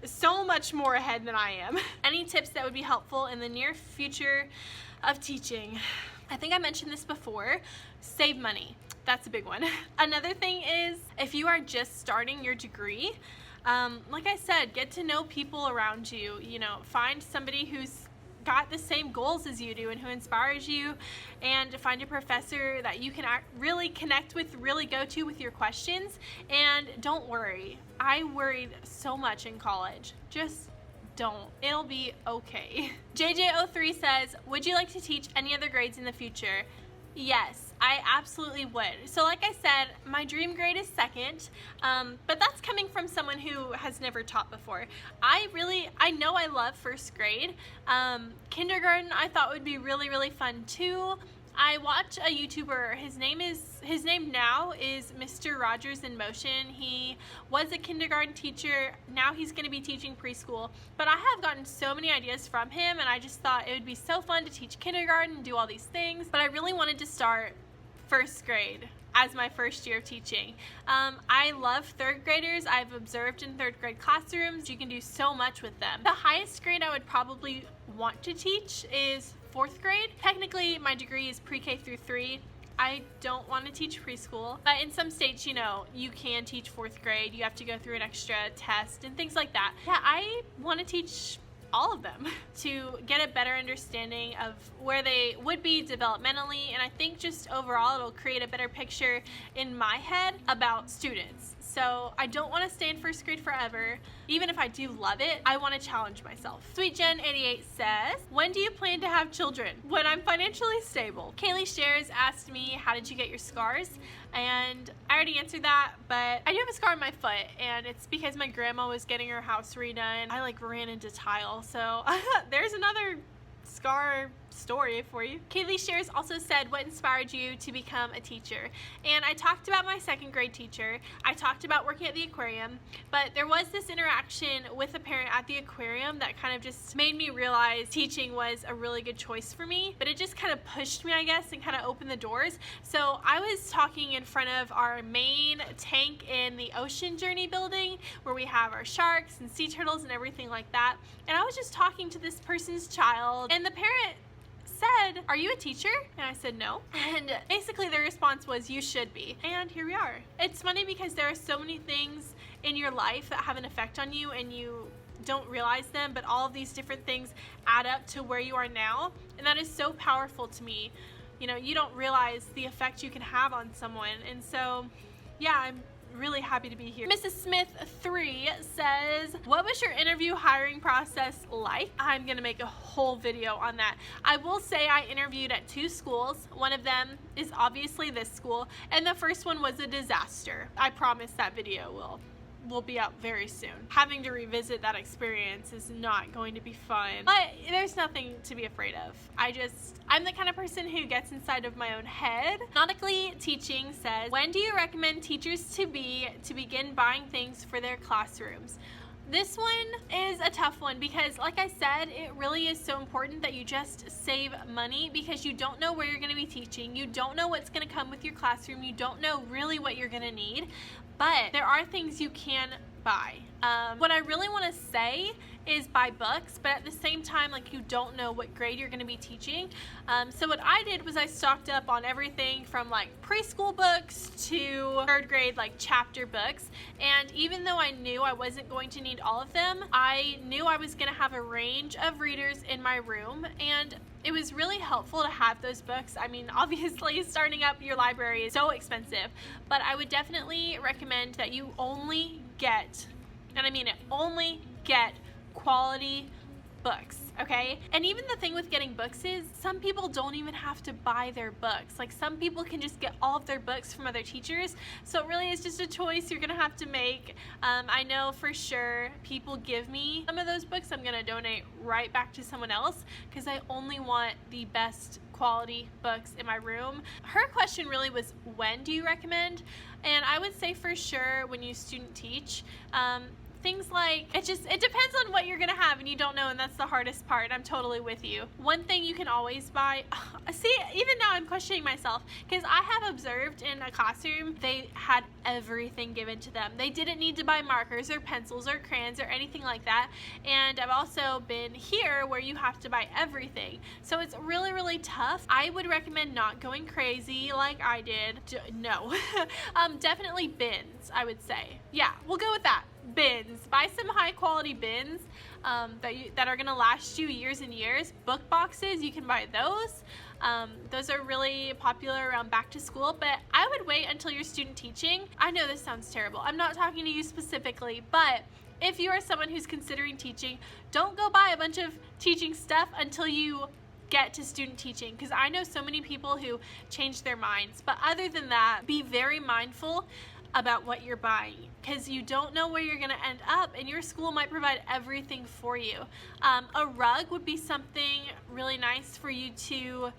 so much more ahead than I am. Any tips that would be helpful in the near future of teaching? I think I mentioned this before. Save money. That's a big one. Another thing is, if you are just starting your degree, like I said, get to know people around you. You know, find somebody who's got the same goals as you do and who inspires you, and find a professor that you can really connect with, really go to with your questions. And don't worry. I worried so much in college. Just don't. It'll be okay. JJ03 says, would you like to teach any other grades in the future? Yes, I absolutely would. So like I said, my dream grade is second, but that's coming from someone who has never taught before. I know I love first grade. Kindergarten I thought would be really, really fun too. I watch a YouTuber. His name now is Mr. Rogers in Motion. He was a kindergarten teacher. Now he's going to be teaching preschool. But I have gotten so many ideas from him, and I just thought it would be so fun to teach kindergarten and do all these things. But I really wanted to start first grade as my first year of teaching. I love third graders. I've observed in third grade classrooms. You can do so much with them. The highest grade I would probably want to teach is fourth grade. Technically, my degree is pre-K through 3. I don't want to teach preschool, but in some states, you know, you can teach fourth grade. You have to go through an extra test and things like that. Yeah, I want to teach all of them to get a better understanding of where they would be developmentally, and I think just overall it'll create a better picture in my head about students. So I don't want to stay in first grade forever. Even if I do love it, I want to challenge myself. Sweet Jen 88 says, when do you plan to have children? When I'm financially stable. Kaylee Shares asked me, how did you get your scars? And I already answered that, but I do have a scar on my foot, and it's because my grandma was getting her house redone. I like ran into tile, so there's another scar story for you. Kaylee Shares also said, what inspired you to become a teacher? And I talked about my second grade teacher. I talked about working at the aquarium, but there was this interaction with a parent at the aquarium that kind of just made me realize teaching was a really good choice for me, but it just kind of pushed me, I guess, and kind of opened the doors. So I was talking in front of our main tank in the Ocean Journey building where we have our sharks and sea turtles and everything like that. And I was just talking to this person's child, and the parent said, are you a teacher? And I said no. And basically their response was, you should be. And here we are. It's funny because there are so many things in your life that have an effect on you and you don't realize them, but all of these different things add up to where you are now. And that is so powerful to me. You know, you don't realize the effect you can have on someone. And so, yeah, I'm really happy to be here. Mrs. Smith 3 says, what was your interview hiring process like? I'm gonna make a whole video on that. I will say I interviewed at 2 schools. One of them is obviously this school, and the first one was a disaster. I promise that video will be out very soon. Having to revisit that experience is not going to be fun, but there's nothing to be afraid of. I'm the kind of person who gets inside of my own head. Nautically Teaching says, when do you recommend teachers to begin buying things for their classrooms? This one is a tough one because, like I said, it really is so important that you just save money because you don't know where you're going to be teaching. You don't know what's going to come with your classroom. You don't know really what you're going to need, but there are things you can buy. What I really want to say is buy books, but at the same time, like, you don't know what grade you're going to be teaching. So what I did was I stocked up on everything from like preschool books to third grade like chapter books, and even though I knew I wasn't going to need all of them, I knew I was going to have a range of readers in my room, and it was really helpful to have those books. I mean, obviously starting up your library is so expensive, but I would definitely recommend that you only get, and I mean it, only get quality books, okay? And even the thing with getting books is some people don't even have to buy their books. Like, some people can just get all of their books from other teachers, so it really is just a choice you're gonna have to make. I know for sure people give me some of those books. I'm gonna donate right back to someone else because I only want the best quality books in my room. Her question really was, when do you recommend? And I would say for sure when you student teach. Things like, it depends on what you're gonna have and you don't know, and that's the hardest part. I'm totally with you. One thing you can always buy, see, even now I'm questioning myself because I have observed in a classroom they had everything given to them. They didn't need to buy markers or pencils or crayons or anything like that. And I've also been here where you have to buy everything. So it's really, really tough. I would recommend not going crazy like I did. No. Definitely bins, I would say. Yeah, we'll go with that. Bins. Buy some high quality bins that are gonna last you years and years. Book boxes, you can buy those. Those are really popular around back to school, but I would wait until you're student teaching. I know this sounds terrible. I'm not talking to you specifically, but if you are someone who's considering teaching, don't go buy a bunch of teaching stuff until you get to student teaching, because I know so many people who change their minds. But other than that, be very mindful about what you're buying because you don't know where you're going to end up, and your school might provide everything for you. A rug would be something really nice for you to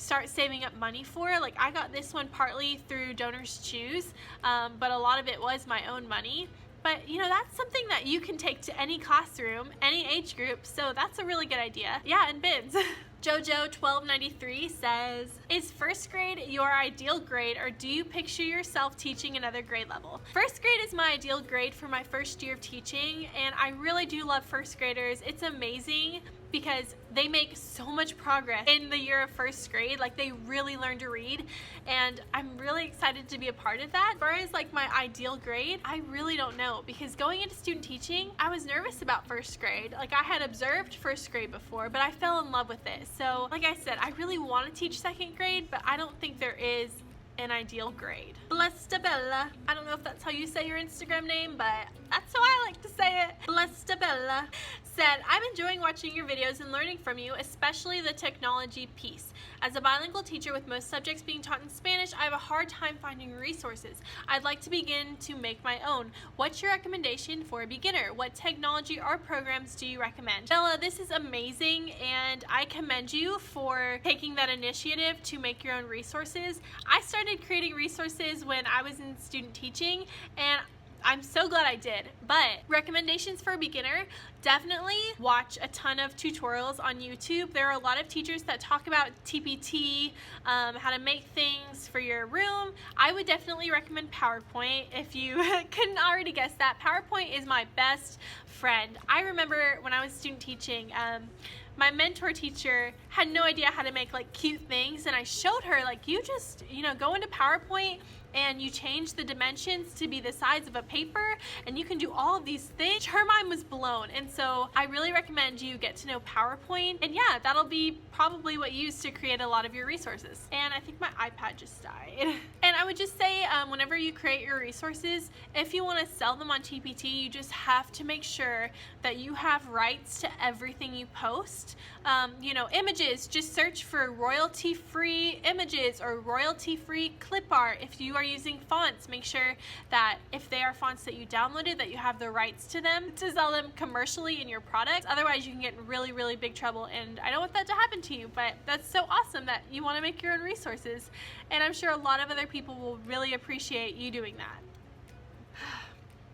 start saving up money for. Like, I got this one partly through Donors Choose, but a lot of it was my own money. But you know, that's something that you can take to any classroom, any age group, so that's a really good idea. Yeah, and bins. Jojo1293 says, is first grade your ideal grade, or do you picture yourself teaching another grade level? First grade is my ideal grade for my first year of teaching, and I really do love first graders. It's amazing because they make so much progress in the year of first grade. Like, they really learn to read, and I'm really excited to be a part of that. As far as like my ideal grade, I really don't know, because going into student teaching, I was nervous about first grade. Like, I had observed first grade before, but I fell in love with it. So like I said, I really want to teach second grade, but I don't think there is an ideal grade. Blessed Bella, I don't know if that's how you say your Instagram name, but that's how I like to say it. Blessed Bella said, I'm enjoying watching your videos and learning from you, especially the technology piece. As a bilingual teacher with most subjects being taught in Spanish, I have a hard time finding resources. I'd like to begin to make my own. What's your recommendation for a beginner? What technology or programs do you recommend? Bella, this is amazing, and I commend you for taking that initiative to make your own resources. I started creating resources when I was in student teaching, and I'm so glad I did. But recommendations for a beginner, definitely watch a ton of tutorials on YouTube. There are a lot of teachers that talk about TPT, how to make things for your room. I would definitely recommend PowerPoint. If you couldn't already guess that, PowerPoint is my best friend. I remember when I was student teaching, my mentor teacher had no idea how to make like cute things, and I showed her, like, you just, you know, go into PowerPoint and you change the dimensions to be the size of a paper, and you can do all of these things. Her mind was blown, and so I really recommend you get to know PowerPoint, and yeah, that'll be probably what you use to create a lot of your resources. And I think my iPad just died. And I would just say, whenever you create your resources, if you want to sell them on TPT, you just have to make sure that you have rights to everything you post. You know, images, just search for royalty-free images or royalty-free clip art. If you are using fonts, make sure that if they are fonts that you downloaded, that you have the rights to them to sell them commercially in your product. Otherwise, you can get in really, really big trouble, and I don't want that to happen to you. But that's so awesome that you want to make your own resources, and I'm sure a lot of other people will really appreciate you doing that.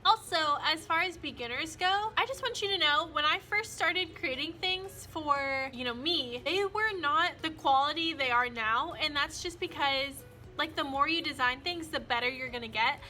Also, as far as beginners go, I just want you to know, when I first started creating things for, you know, me, they were not the quality they are now, and that's just because, like, the more you design things, the better you're gonna get.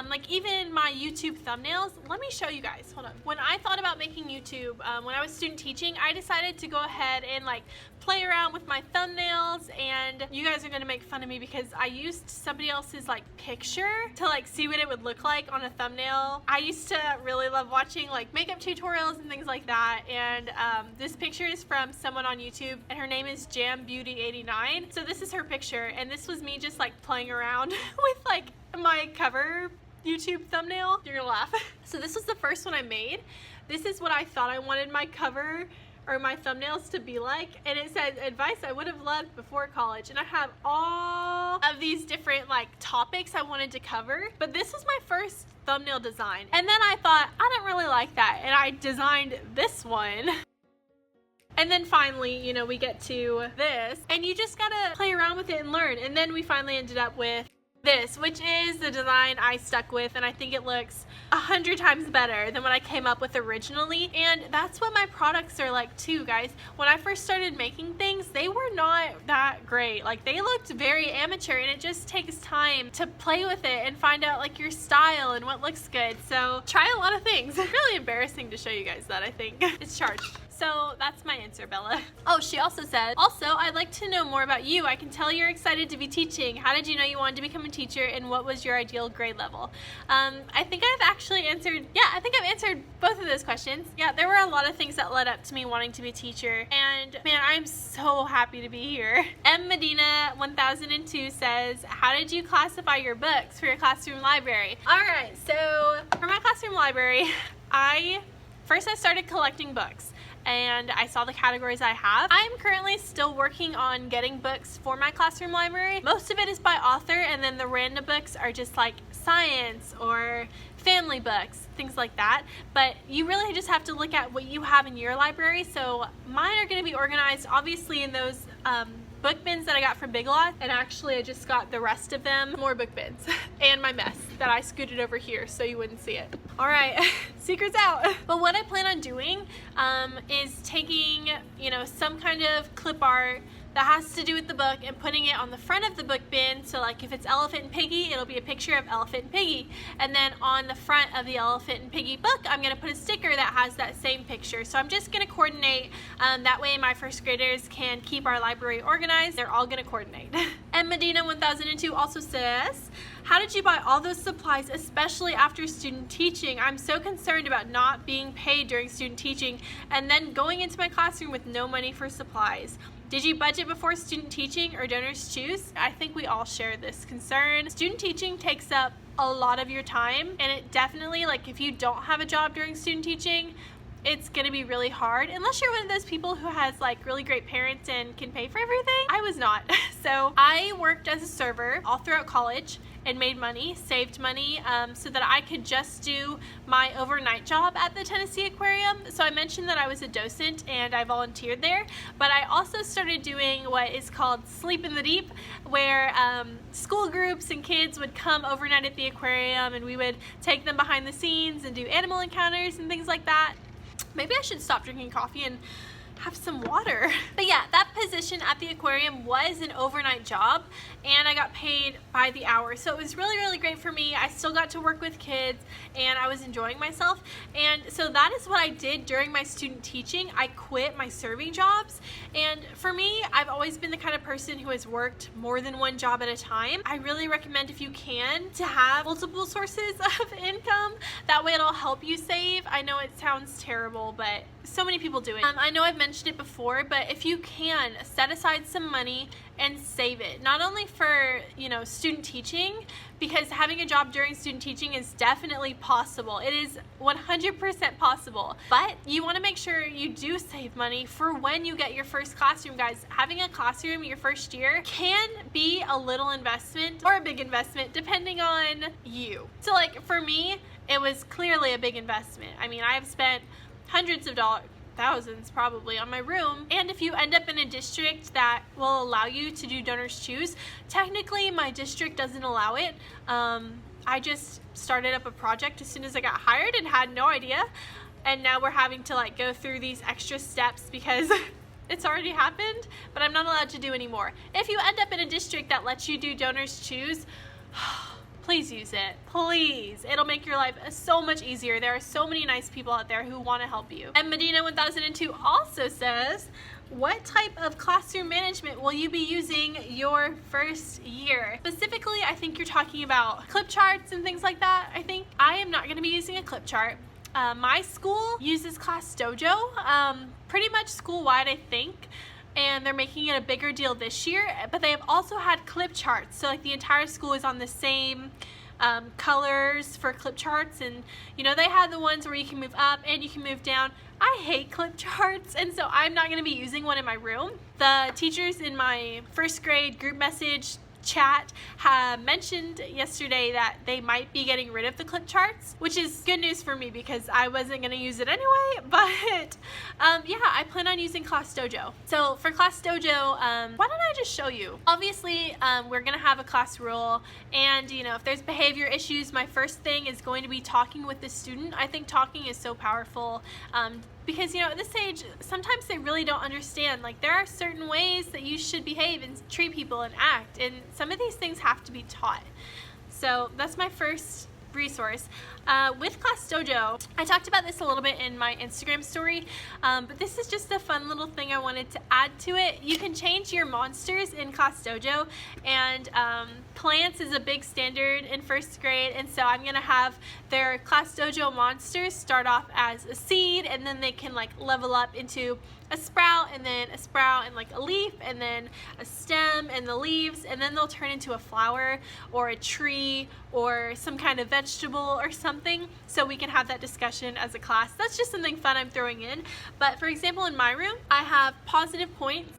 Like, even my YouTube thumbnails, let me show you guys, hold on. When I thought about making YouTube, when I was student teaching, I decided to go ahead and like play around with my thumbnails, and you guys are gonna make fun of me because I used somebody else's like picture to like see what it would look like on a thumbnail. I used to really love watching like makeup tutorials and things like that, and this picture is from someone on YouTube, and her name is JamBeauty89. So this is her picture, and this was me just like playing around with like my cover YouTube thumbnail. You're gonna laugh. So this was the first one I made. This is what I thought I wanted my cover or my thumbnails to be like, and it says advice I would have loved before college, and I have all of these different like topics I wanted to cover, but this was my first thumbnail design, and then I thought I don't really like that, and I designed this one. And then finally, you know, we get to this, and you just gotta play around with it and learn, and then we finally ended up with this, which is the design I stuck with, and I think it looks 100 times better than what I came up with originally. And that's what my products are like too, guys. When I first started making things, they were not that great. Like, they looked very amateur, and it just takes time to play with it and find out like your style and what looks good. So try a lot of things. It's really embarrassing to show you guys that, I think. It's charged. So that's my answer, Bella. Oh, she also said, also, I'd like to know more about you. I can tell you're excited to be teaching. How did you know you wanted to become a teacher, and what was your ideal grade level? I think I've actually answered, yeah, I think I've answered both of those questions. Yeah, there were a lot of things that led up to me wanting to be a teacher, and man, I'm so happy to be here. M Medina 1002 says, how did you classify your books for your classroom library? All right, so for my classroom library, first I started collecting books, and I saw the categories I have. I'm currently still working on getting books for my classroom library. Most of it is by author, and then the random books are just like science or family books, things like that. But you really just have to look at what you have in your library. So mine are going to be organized obviously in those book bins that I got from Big Lots, and actually I just got the rest of them, more book bins, and my mess that I scooted over here so you wouldn't see it. All right, secrets out. But what I plan on doing is taking, you know, some kind of clip art that has to do with the book and putting it on the front of the book bin. So like if it's Elephant and Piggy, it'll be a picture of Elephant and Piggy. And then on the front of the Elephant and Piggy book, I'm gonna put a sticker that has that same picture. So I'm just gonna coordinate, that way my first graders can keep our library organized. They're all gonna coordinate. And Medina 1002 also says, how did you buy all those supplies, especially after student teaching? I'm so concerned about not being paid during student teaching and then going into my classroom with no money for supplies. Did you budget before student teaching or donors choose? I think we all share this concern. Student teaching takes up a lot of your time, and it definitely, like if you don't have a job during student teaching, it's gonna be really hard unless you're one of those people who has like really great parents and can pay for everything. I was not. So I worked as a server all throughout college and made money, saved money, so that I could just do my overnight job at the Tennessee Aquarium. So I mentioned that I was a docent and I volunteered there, but I also started doing what is called Sleep in the Deep, where school groups and kids would come overnight at the aquarium and we would take them behind the scenes and do animal encounters and things like that. Maybe I should stop drinking coffee and have some water. But yeah, that position at the aquarium was an overnight job and I got paid by the hour. So it was really, really great for me. I still got to work with kids and I was enjoying myself. And so that is what I did during my student teaching. I quit my serving jobs. And for me, I've always been the kind of person who has worked more than one job at a time. I really recommend, if you can, to have multiple sources of income. That way it'll help you save. I know it sounds terrible, but so many people do it. I know I've mentioned it before, but if you can, set aside some money and save it. Not only for, you know, student teaching, because having a job during student teaching is definitely possible. It is 100% possible. But you want to make sure you do save money for when you get your first classroom, guys. Having a classroom your first year can be a little investment or a big investment depending on you. So like for me, it was clearly a big investment. I mean, I have spent hundreds of dollars, thousands probably, on my room. And if you end up in a district that will allow you to do donors choose, technically my district doesn't allow it. I just started up a project as soon as I got hired and had no idea, and now we're having to like go through these extra steps because it's already happened, but I'm not allowed to do any more. If you end up in a district that lets you do donors choose, please use it, please. It'll make your life so much easier. There are so many nice people out there who want to help you. And Medina 1002 also says, what type of classroom management will you be using your first year? Specifically, I think you're talking about clip charts and things like that. I think I am not going to be using a clip chart. My school uses Class Dojo, pretty much school-wide, I think. And they're making it a bigger deal this year, but they have also had clip charts. So like the entire school is on the same colors for clip charts, and you know, they had the ones where you can move up and you can move down. I hate clip charts, and so I'm not gonna be using one in my room. The teachers in my first grade group message chat mentioned yesterday that they might be getting rid of the clip charts, which is good news for me because I wasn't going to use it anyway. But yeah, I plan on using Class Dojo. So for Class Dojo, why don't I just show you? Obviously, we're going to have a class rule, and you know, if there's behavior issues, my first thing is going to be talking with the student. I think talking is so powerful. Because, you know, at this age, sometimes they really don't understand. Like, there are certain ways that you should behave and treat people and act, and some of these things have to be taught. So that's my first resource. With Class Dojo, I talked about this a little bit in my Instagram story, but this is just a fun little thing I wanted to add to it. You can change your monsters in Class Dojo, and plants is a big standard in first grade, and so I'm gonna have their Class Dojo monsters start off as a seed, and then they can like level up into a sprout, and then a sprout and like a leaf, and then a stem and the leaves, and then they'll turn into a flower or a tree or some kind of vegetable or something, so we can have that discussion as a class. That's just something fun I'm throwing in. But for example, in my room, I have positive points,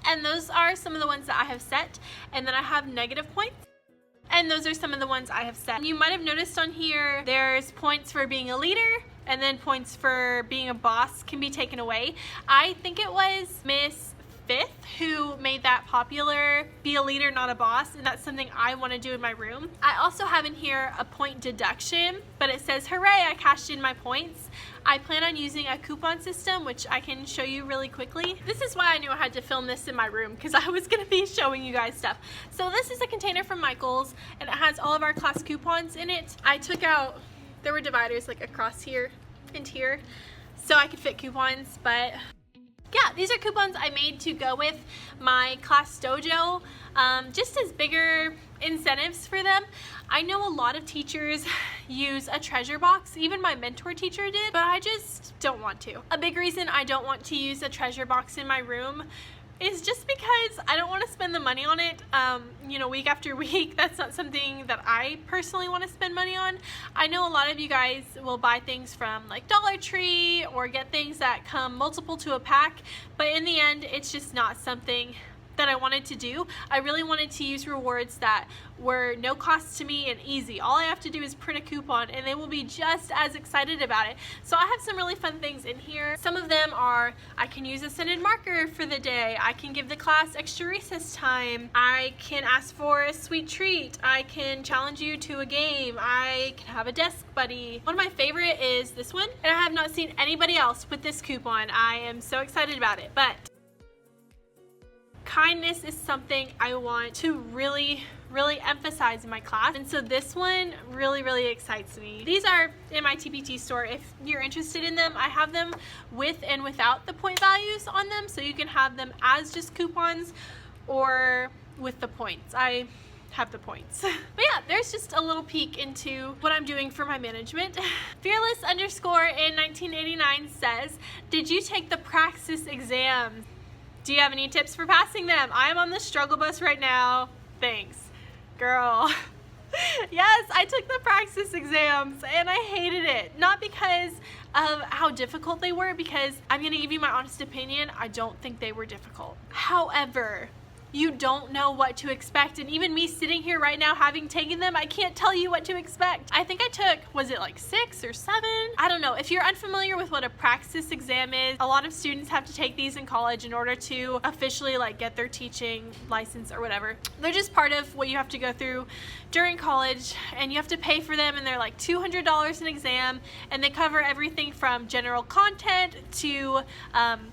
and those are some of the ones that I have set, and then I have negative points, and those are some of the ones I have set. You might have noticed on here, there's points for being a leader, and then points for being a boss can be taken away. I think it was Miss 5th who made that popular, be a leader, not a boss, and that's something I want to do in my room. I also have in here a point deduction, but it says, hooray, I cashed in my points. I plan on using a coupon system, which I can show you really quickly. This is why I knew I had to film this in my room, because I was going to be showing you guys stuff. So this is a container from Michael's, and it has all of our class coupons in it. I took out, there were dividers like across here and here, so I could fit coupons, but yeah, these are coupons I made to go with my class dojo, just as bigger incentives for them. I know a lot of teachers use a treasure box, even my mentor teacher did, but I just don't want to. A big reason I don't want to use a treasure box in my room is just because I don't want to spend the money on it, you know, week after week. That's not something that I personally want to spend money on. I know a lot of you guys will buy things from like Dollar Tree or get things that come multiple to a pack, but in the end, it's just not something that I wanted to do. I really wanted to use rewards that were no cost to me and easy. All I have to do is print a coupon and they will be just as excited about it. So I have some really fun things in here. Some of them are, I can use a scented marker for the day. I can give the class extra recess time. I can ask for a sweet treat. I can challenge you to a game. I can have a desk buddy. One of my favorite is this one, and I have not seen anybody else with this coupon. I am so excited about it, but kindness is something I want to really emphasize in my class, and so this one really excites me. These are in my TPT store. If you're interested in them, I have them with and without the point values on them, so you can have them as just coupons or with the points. I have the points. But yeah, there's just a little peek into what I'm doing for my management. Fearless underscore in 1989 says, did you take the praxis exam? Do you have any tips for passing them? I am on the struggle bus right now. Thanks, girl. Yes, I took the praxis exams and I hated it. Not because of how difficult they were, because I'm gonna give you my honest opinion, I don't think they were difficult. However, you don't know what to expect, and even me sitting here right now having taken them, I can't tell you what to expect. I think I took, was it like 6 or 7? I don't know. If you're unfamiliar with what a praxis exam is, a lot of students have to take these in college in order to officially like get their teaching license or whatever. They're just part of what you have to go through during college, and you have to pay for them, and they're like $200 an exam, and they cover everything from general content to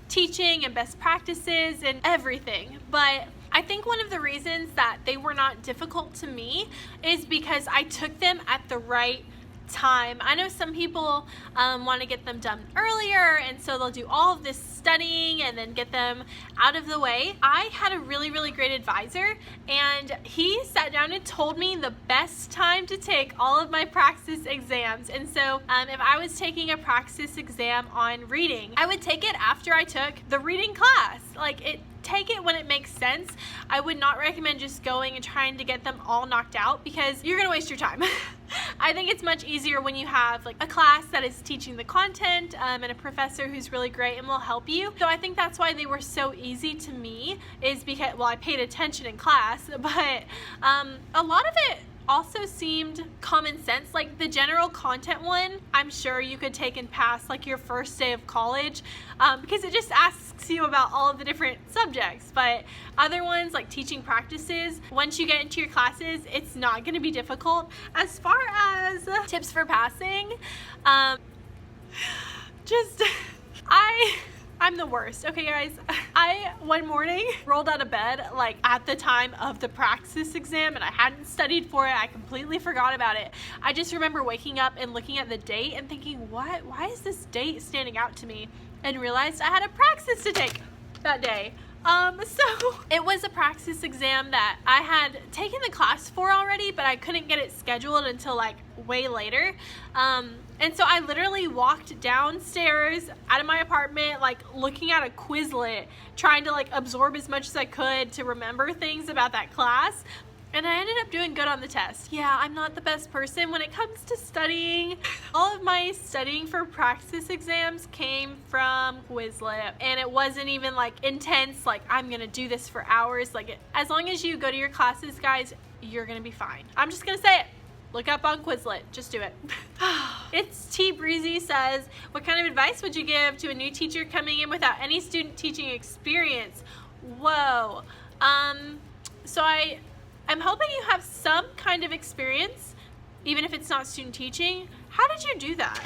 teaching and best practices and everything. But I think one of the reasons that they were not difficult to me is because I took them at the right time. I know some people want to get them done earlier, and so they'll do all of this studying and then get them out of the way. I had a really great advisor, and he sat down and told me the best time to take all of my praxis exams. And so if I was taking a praxis exam on reading, I would take it after I took the reading class. Take it when it makes sense. I would not recommend just going and trying to get them all knocked out, because you're gonna waste your time. I think it's much easier when you have like a class that is teaching the content and a professor who's really great and will help you. So I think that's why they were so easy to me, is because, well, I paid attention in class, but a lot of it also seemed common sense. Like the general content one, I'm sure you could take and pass like your first day of college, because it just asks you about all of the different subjects. But other ones like teaching practices, once you get into your classes, it's not going to be difficult. As far as tips for passing, I'm the worst. Okay guys, I one morning rolled out of bed like at the time of the praxis exam, and I hadn't studied for it. I completely forgot about it. I just remember waking up and looking at the date and thinking, why is this date standing out to me? And realized I had a praxis to take that day. So it was a praxis exam that I had taken the class for already, but I couldn't get it scheduled until like way later. And so I literally walked downstairs out of my apartment, like looking at a Quizlet, trying to like absorb as much as I could to remember things about that class. And I ended up doing good on the test. Yeah, I'm not the best person when it comes to studying. All of my studying for praxis exams came from Quizlet, and it wasn't even like intense, like I'm gonna do this for hours. Like as long as you go to your classes, guys, you're gonna be fine. I'm just gonna say it. Look up on Quizlet, just do it. It's T Breezy says, what kind of advice would you give to a new teacher coming in without any student teaching experience? Whoa. So I'm hoping you have some kind of experience, even if it's not student teaching. How did you do that?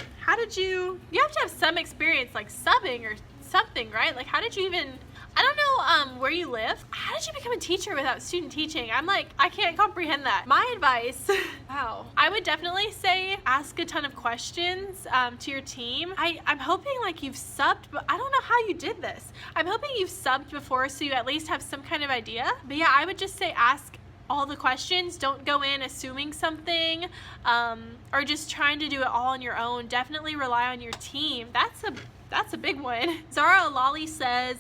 You have to have some experience, like subbing or something, right? Like, how did you even, I don't know where you live. How did you become a teacher without student teaching? I'm like, I can't comprehend that. My advice, wow. I would definitely say ask a ton of questions to your team. I'm hoping like you've subbed, but I don't know how you did this. I'm hoping you've subbed before so you at least have some kind of idea. But yeah, I would just say ask all the questions. Don't go in assuming something or just trying to do it all on your own. Definitely rely on your team. That's a big one. Zara Lolly says,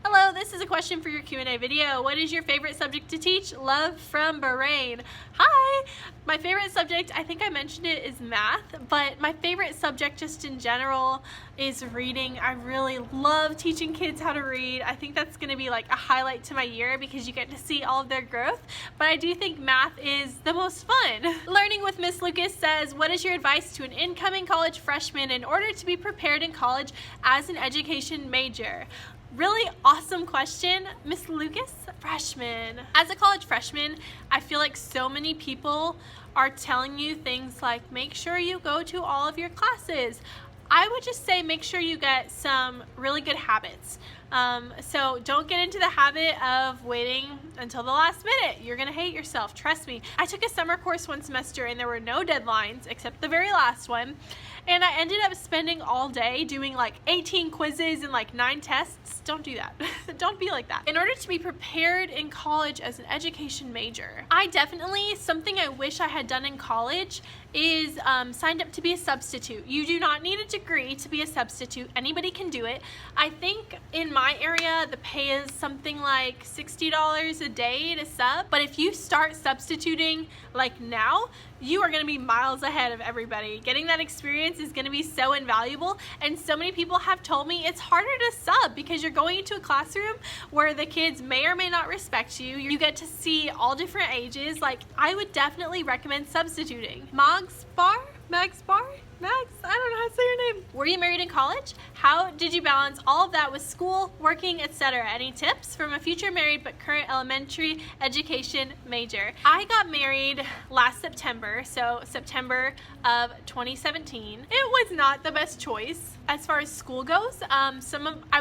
hello, this is a question for your Q&A video. What is your favorite subject to teach? Love from Bahrain. Hi! My favorite subject, I think I mentioned it, is math, but my favorite subject just in general is reading. I really love teaching kids how to read. I think that's going to be like a highlight to my year because you get to see all of their growth, but I do think math is the most fun. Learning with Miss Lucas says, what is your advice to an incoming college freshman in order to be prepared in college as an education major? Really awesome question, Miss Lucas. Freshman. As a college freshman, I feel like so many people are telling you things like, make sure you go to all of your classes. I would just say make sure you get some really good habits. So don't get into the habit of waiting until the last minute. You're gonna hate yourself, trust me. I took a summer course one semester and there were no deadlines except the very last one. And I ended up spending all day doing like 18 quizzes and like 9 tests. Don't do that. Don't be like that. In order to be prepared in college as an education major, something I wish I had done in college is signed up to be a substitute. You do not need a degree to be a substitute. Anybody can do it. I think in my area, the pay is something like $60 a day to sub. But if you start substituting like now, you are gonna be miles ahead of everybody. Getting that experience is gonna be so invaluable, and so many people have told me it's harder to sub because you're going into a classroom where the kids may or may not respect you. You get to see all different ages. Like, I would definitely recommend substituting. Mags, I don't know how to say your name. Were you married in college? How did you balance all of that with school, working, etc.? Any tips from a future married but current elementary education major? I got married last September, so September of 2017. It was not the best choice as far as school goes. I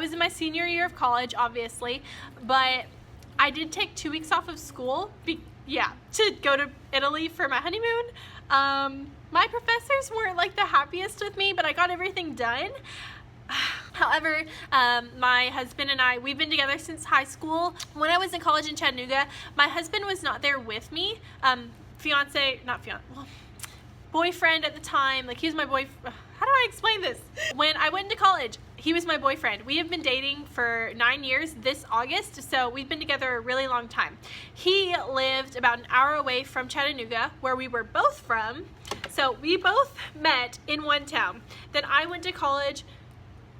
was in my senior year of college, obviously, but I did take 2 weeks off of school, to go to Italy for my honeymoon. My professors weren't like the happiest with me, but I got everything done. However, my husband and I, we've been together since high school. When I was in college in Chattanooga, my husband was not there with me. Boyfriend at the time, like he was my boyfriend. How do I explain this? When I went into college, he was my boyfriend. We have been dating for 9 years this August, so we've been together a really long time. He lived about an hour away from Chattanooga, where we were both from. So we both met in one town. Then I went to college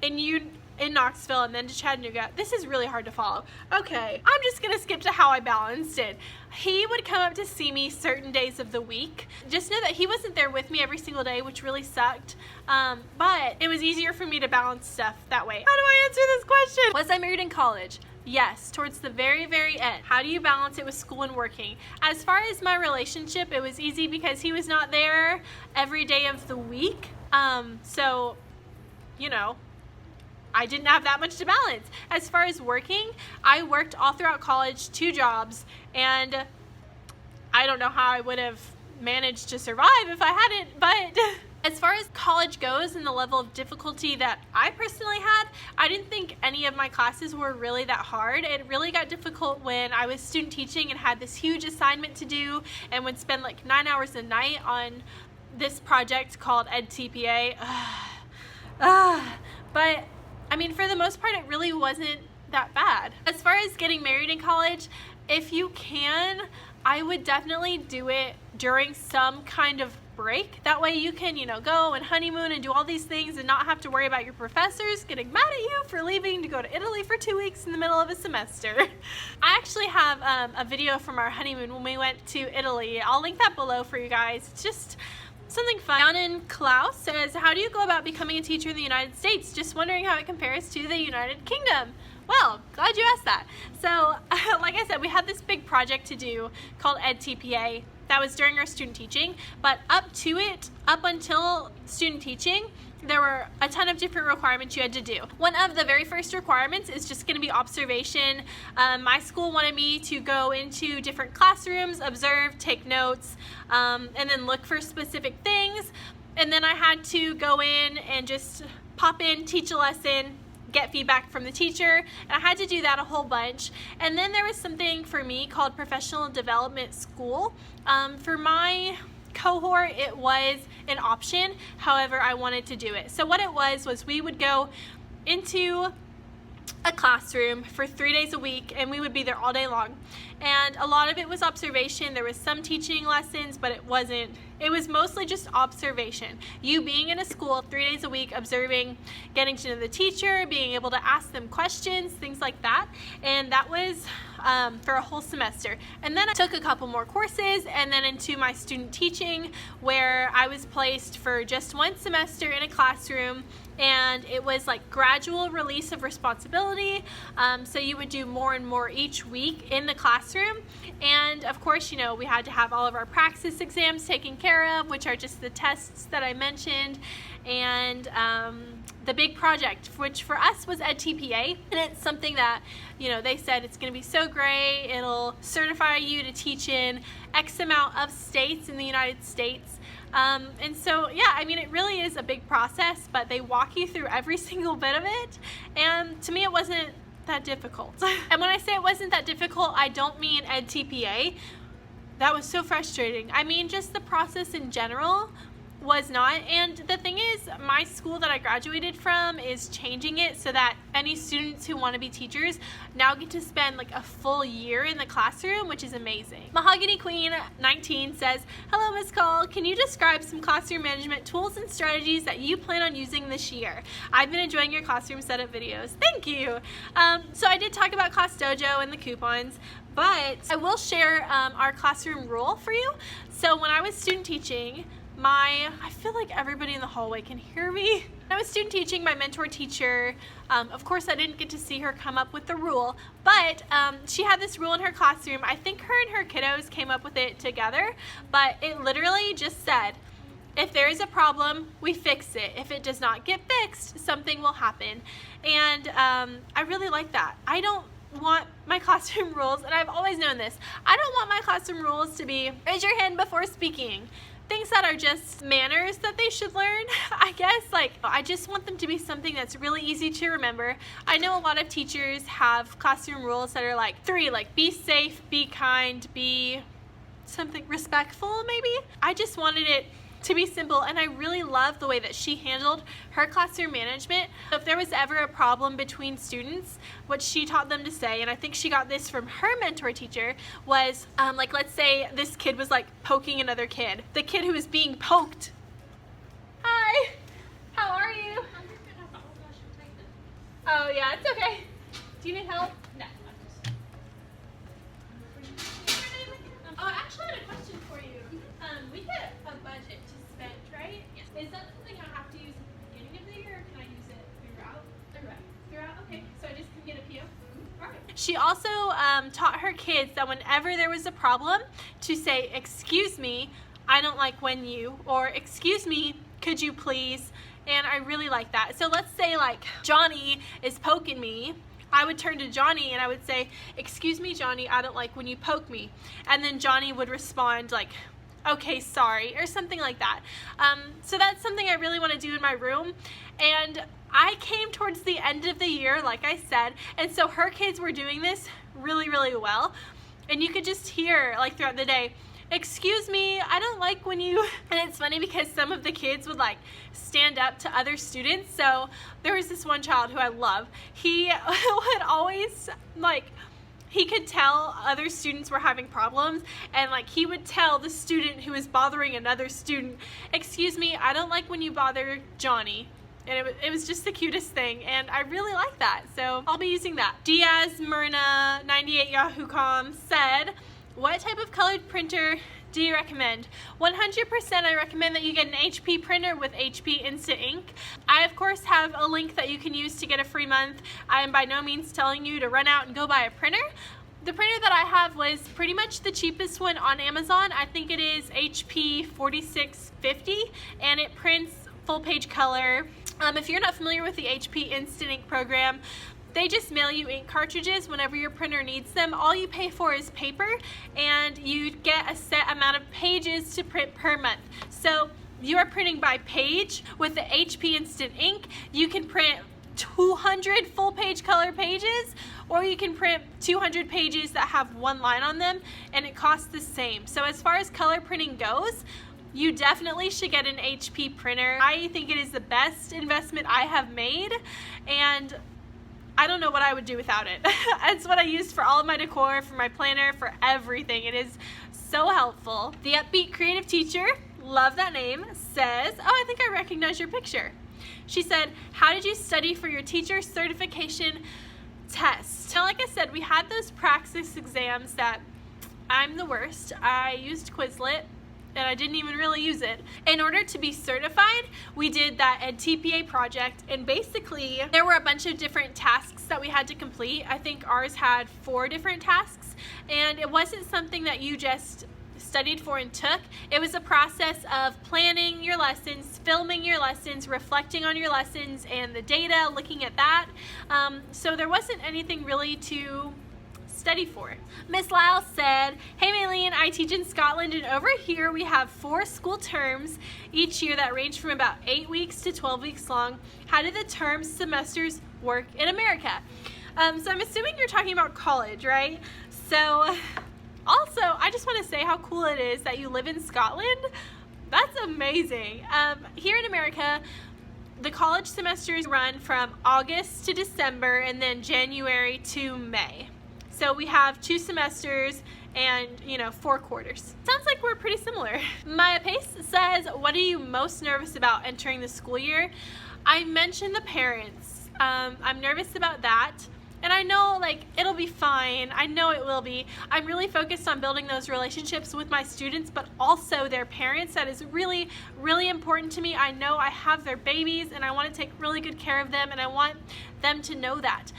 in Knoxville and then to Chattanooga. This is really hard to follow. Okay, I'm just gonna skip to how I balanced it. He would come up to see me certain days of the week. Just know that he wasn't there with me every single day, which really sucked. But it was easier for me to balance stuff that way. How do I answer this question? Was I married in college? Yes, towards the very, very end. How do you balance it with school and working? As far as my relationship, it was easy because he was not there every day of the week. So, you know, I didn't have that much to balance. As far as working, I worked all throughout college, 2 jobs, and I don't know how I would have managed to survive if I hadn't, but as far as college goes and the level of difficulty that I personally had, I didn't think any of my classes were really that hard. It really got difficult when I was student teaching and had this huge assignment to do and would spend like 9 hours a night on this project called EdTPA. But I mean, for the most part, it really wasn't that bad. As far as getting married in college, if you can, I would definitely do it during some kind of break. That way you can, go and honeymoon and do all these things and not have to worry about your professors getting mad at you for leaving to go to Italy for 2 weeks in the middle of a semester. I actually have a video from our honeymoon when we went to Italy. I'll link that below for you guys. It's just something fun. Janin Klaus says, how do you go about becoming a teacher in the United States? Just wondering how it compares to the United Kingdom. Well, glad you asked that. So, like I said, we had this big project to do called EdTPA. That was during our student teaching, but up until student teaching, there were a ton of different requirements you had to do. One of the very first requirements is just going to be observation. My school wanted me to go into different classrooms, observe, take notes, and then look for specific things. And then I had to go in and just pop in, teach a lesson, get feedback from the teacher, and I had to do that a whole bunch. And then there was something for me called professional development school. For my cohort, it was an option, however I wanted to do it. So what it was we would go into a classroom for 3 days a week, and we would be there all day long. And a lot of it was observation. There was some teaching lessons, but it was mostly just observation. You being in a school 3 days a week, observing, getting to know the teacher, being able to ask them questions, things like that. And that was for a whole semester. And then I took a couple more courses, and then into my student teaching, where I was placed for just one semester in a classroom, and it was like gradual release of responsibility. So you would do more and more each week in the classroom. And of course, you know, we had to have all of our praxis exams taken care of, which are just the tests that I mentioned. And the big project, which for us was EdTPA, and it's something that, you know, they said it's going to be so great. It'll certify you to teach in X amount of states in the United States. And so, yeah, I mean, it really is a big process, but they walk you through every single bit of it. And to me, it wasn't that difficult. And when I say it wasn't that difficult, I don't mean EdTPA. That was so frustrating. I mean, just the process in general was not. And the thing is, my school that I graduated from is changing it so that any students who want to be teachers now get to spend like a full year in the classroom, which is amazing. Mahogany Queen 19 says, "Hello, Ms. Call. Can you describe some classroom management tools and strategies that you plan on using this year? I've been enjoying your classroom setup videos." Thank you. So I did talk about Class Dojo and the coupons, but I will share our classroom rule for you. So when I was student teaching, I feel like everybody in the hallway can hear me. When I was student teaching, my mentor teacher, of course I didn't get to see her come up with the rule, but she had this rule in her classroom. I think her and her kiddos came up with it together, but it literally just said, if there is a problem, we fix it. If it does not get fixed, something will happen. And I really like that. I don't want my classroom rules, and I've always known this, I don't want my classroom rules to be raise your hand before speaking. Things that are just manners that they should learn, I guess. Like, I just want them to be something that's really easy to remember. I know a lot of teachers have classroom rules that are like 3, like be safe, be kind, be something respectful maybe. I just wanted it to be simple, and I really love the way that she handled her classroom management. If there was ever a problem between students, what she taught them to say, and I think she got this from her mentor teacher, was like, let's say this kid was like poking another kid. The kid who was being poked. Hi, how are you? Oh yeah, it's okay. Do you need help? No. Oh, I actually had a question for you. We get a budget to spend, right? Yes. Is that something I have to use at the beginning of the year, or can I use it throughout? Throughout? Okay, so I just can get a PO? All right. She also taught her kids that whenever there was a problem, to say, "Excuse me, I don't like when you," or "Excuse me, could you please?" And I really like that. So let's say like Johnny is poking me. I would turn to Johnny and I would say, "Excuse me, Johnny, I don't like when you poke me." And then Johnny would respond like, "Okay, sorry," or something like that. So that's something I really want to do in my room. And I came towards the end of the year, like I said, and so her kids were doing this really, really well. And you could just hear like throughout the day, "Excuse me, I don't like when you," and it's funny because some of the kids would like stand up to other students. So there was this one child who I love. He would always like, he could tell other students were having problems, and like he would tell the student who was bothering another student, "Excuse me, I don't like when you bother Johnny." And it was just the cutest thing, and I really like that, so I'll be using that. Diaz Myrna 98 Yahoo.com said, "What type of colored printer Do you recommend? 100% I recommend that you get an HP printer with HP Instant Ink. I of course have a link that you can use to get a free month. I am by no means telling you to run out and go buy a printer. The printer that I have was pretty much the cheapest one on Amazon. I think it is HP 4650 and it prints full page color. If you're not familiar with the HP Instant Ink program, they just mail you ink cartridges whenever your printer needs them. All you pay for is paper, and you get a set amount of pages to print per month. So you are printing by page. With the HP Instant Ink, you can print 200 full page color pages, or you can print 200 pages that have one line on them, and it costs the same. So as far as color printing goes, you definitely should get an HP printer. I think it is the best investment I have made, and I don't know what I would do without it. It's what I use for all of my decor, for my planner, for everything. It is so helpful. The Upbeat Creative Teacher, love that name, says, oh, I think I recognize your picture. She said, how did you study for your teacher certification test? Now, like I said, we had those praxis exams that I'm the worst. I used Quizlet, and I didn't even really use it. In order to be certified, we did that TPA project, and basically there were a bunch of different tasks that we had to complete. I think ours had 4 different tasks, and it wasn't something that you just studied for and took. It was a process of planning your lessons, filming your lessons, reflecting on your lessons and the data, looking at that. So there wasn't anything really to study for. Miss Lyle said, hey Maylene, I teach in Scotland, and over here we have 4 school terms each year that range from about 8 weeks to 12 weeks long. How do the term semesters work in America? So I'm assuming you're talking about college, right? So also, I just want to say how cool it is that you live in Scotland. That's amazing. Here in America, the college semesters run from August to December and then January to May. So we have 2 semesters and, 4 quarters. Sounds like we're pretty similar. Maya Pace says, what are you most nervous about entering the school year? I mentioned the parents. I'm nervous about that. And I know it'll be fine. I know it will be. I'm really focused on building those relationships with my students, but also their parents. That is really, really important to me. I know I have their babies and I want to take really good care of them, and I want them to know that.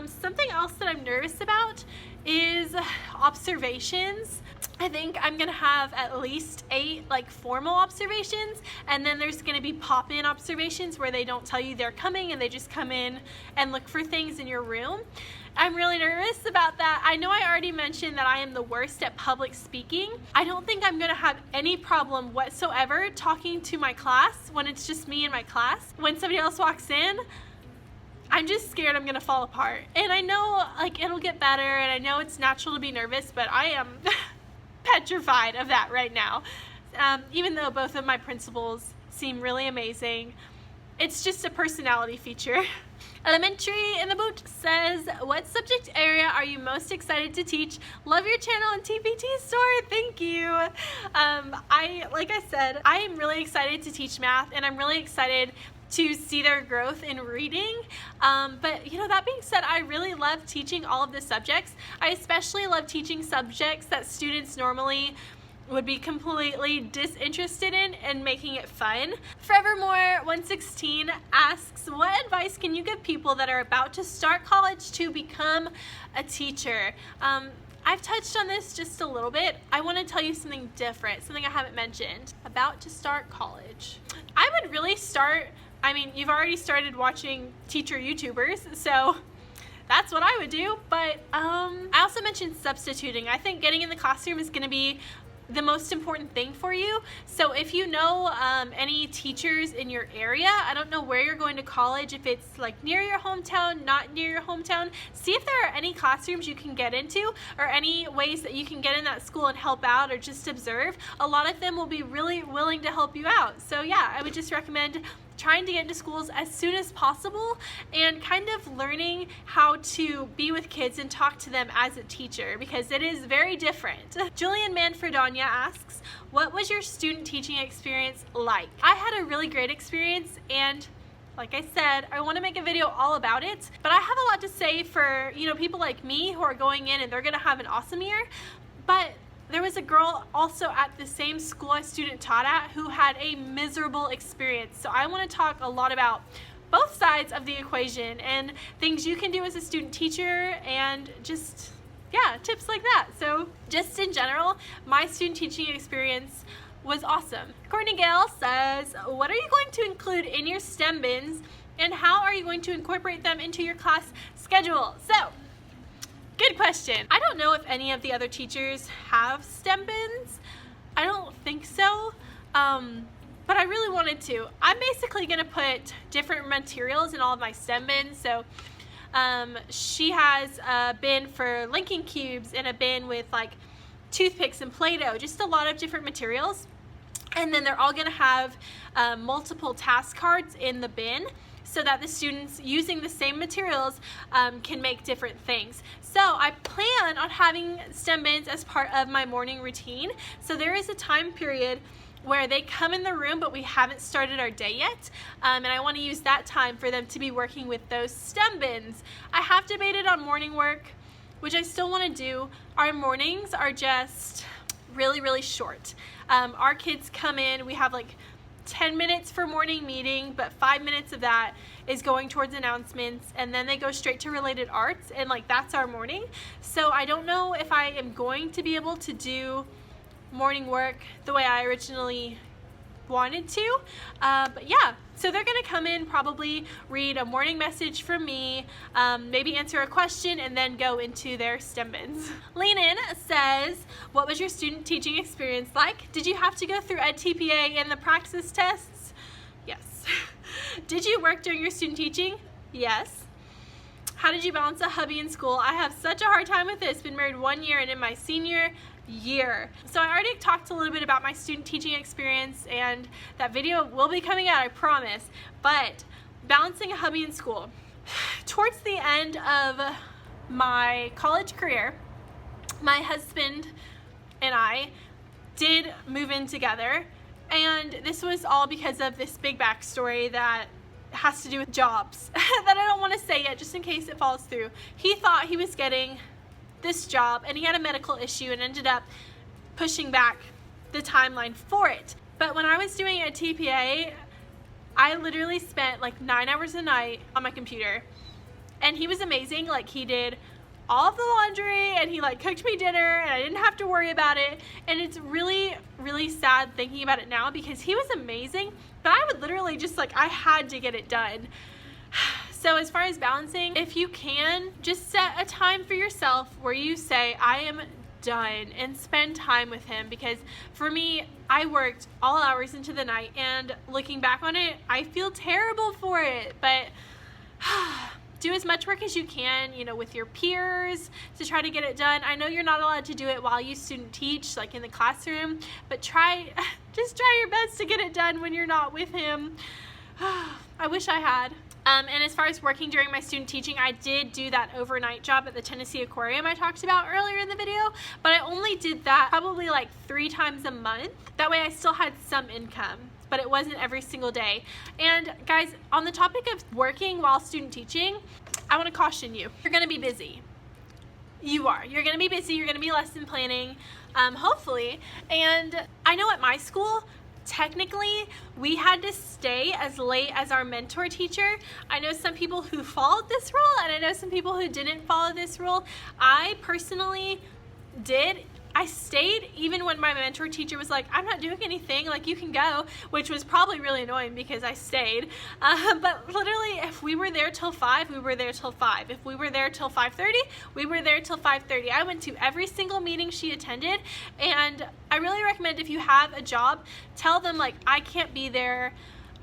Something else that I'm nervous about is observations. I think I'm gonna have at least 8 formal observations, and then there's gonna be pop-in observations where they don't tell you they're coming and they just come in and look for things in your room. I'm really nervous about that. I know I already mentioned that I am the worst at public speaking. I don't think I'm gonna have any problem whatsoever talking to my class when it's just me and my class. When somebody else walks in, I'm just scared I'm gonna fall apart. And I know it'll get better, and I know it's natural to be nervous, but I am petrified of that right now. Even though both of my principals seem really amazing, it's just a personality feature. Elementary in the Boot says, what subject area are you most excited to teach? Love your channel and TPT store. Thank you. Like I said, I am really excited to teach math, and I'm really excited to see their growth in reading. But that being said, I really love teaching all of the subjects. I especially love teaching subjects that students normally would be completely disinterested in and making it fun. Forevermore116 asks, what advice can you give people that are about to start college to become a teacher? I've touched on this just a little bit. I want to tell you something different, something I haven't mentioned. About to start college. I would really start, you've already started watching teacher YouTubers, so that's what I would do. But I also mentioned substituting. I think getting in the classroom is going to be the most important thing for you. So if you know any teachers in your area, I don't know where you're going to college, if it's near your hometown, not near your hometown, see if there are any classrooms you can get into or any ways that you can get in that school and help out or just observe. A lot of them will be really willing to help you out. So yeah, I would just recommend trying to get into schools as soon as possible and kind of learning how to be with kids and talk to them as a teacher, because it is very different. Julian Manfredonia asks, what was your student teaching experience like? I had a really great experience, and like I said, I want to make a video all about it, but I have a lot to say for people like me who are going in and they're gonna have an awesome year. But there was a girl also at the same school a student taught at who had a miserable experience. So I want to talk a lot about both sides of the equation and things you can do as a student teacher and just, yeah, tips like that. So just in general, my student teaching experience was awesome. Courtney Gale says, what are you going to include in your STEM bins and how are you going to incorporate them into your class schedule? So, good question. I don't know if any of the other teachers have STEM bins. I don't think so, but I really wanted to. I'm basically gonna put different materials in all of my STEM bins. So she has a bin for linking cubes and a bin with like toothpicks and Play-Doh, just a lot of different materials. And then they're all gonna have multiple task cards in the bin so that the students using the same materials can make different things. So I plan on having STEM bins as part of my morning routine. So there is a time period where they come in the room but we haven't started our day yet, and I want to use that time for them to be working with those STEM bins. I have debated on morning work, which I still want to do. Our mornings are just really short. Our kids come in, we have like 10 minutes for morning meeting, but 5 minutes of that is going towards announcements, and then they go straight to related arts, and like that's our morning. So I don't know if I am going to be able to do morning work the way I originally wanted to, but yeah. So they're gonna come in, probably read a morning message from me, maybe answer a question, and then go into their STEM bins. Lean In says, what was your student teaching experience like? Did you have to go through EdTPA and the practice tests? Yes. Did you work during your student teaching? Yes. How did you balance a hubby in school? I have such a hard time with this. Been married 1 year and in my senior year. So I already talked a little bit about my student teaching experience, and that video will be coming out, I promise. But balancing a hubby in school. Towards the end of my college career, my husband and I did move in together, and this was all because of this big backstory that has to do with jobs that I don't want to say yet just in case it falls through. He thought he was getting this job and he had a medical issue and ended up pushing back the timeline for it. But when I was doing a TPA, I literally spent like 9 hours a night on my computer, and he was amazing. Like, he did all of the laundry and he like cooked me dinner and I didn't have to worry about it. And it's really sad thinking about it now because he was amazing, but I would literally just like, I had to get it done. So as far as balancing, if you can, just set a time for yourself where you say, I am done, and spend time with him. Because for me, I worked all hours into the night, and looking back on it, I feel terrible for it. But do as much work as you can, you know, with your peers to try to get it done. I know you're not allowed to do it while you student teach, like in the classroom, but just try your best to get it done when you're not with him. I wish I had. And as far as working during my student teaching, I did do that overnight job at the Tennessee Aquarium I talked about earlier in the video, but I only did that probably like 3 times a month. That way I still had some income, but it wasn't every single day. And guys, on the topic of working while student teaching, I want to caution you. You're going to be busy. You are. You're going to be busy. You're going to be lesson planning, hopefully. And I know at my school, technically, we had to stay as late as our mentor teacher. I know some people who followed this rule, and I know some people who didn't follow this rule. I personally did. I stayed even when my mentor teacher was like, I'm not doing anything, like you can go, which was probably really annoying because I stayed. But literally, if we were there till 5, we were there till 5. If we were there till 5:30, we were there till 5:30. I went to every single meeting she attended, and I really recommend, if you have a job, tell them like, I can't be there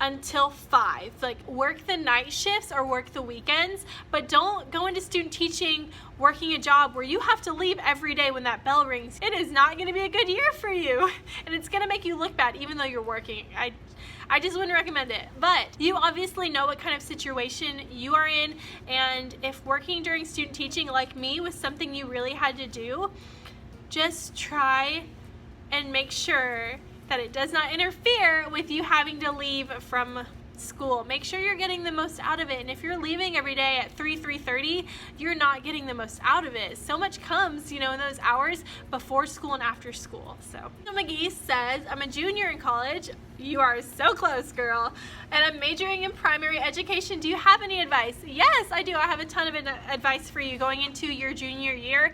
until 5. Like, work the night shifts or work the weekends, but don't go into student teaching working a job where you have to leave every day when that bell rings. It is not going to be a good year for you, and it's going to make you look bad even though you're working. I just wouldn't recommend it. But you obviously know what kind of situation you are in, and if working during student teaching like me was something you really had to do, just try and make sure that it does not interfere with you having to leave from school. Make sure you're getting the most out of it. And if you're leaving every day at 3:30, you're not getting the most out of it. So much comes, in those hours before school and after school. So McGee says, I'm a junior in college. You are so close, girl. And I'm majoring in primary education. Do you have any advice? Yes, I do. I have a ton of advice for you going into your junior year.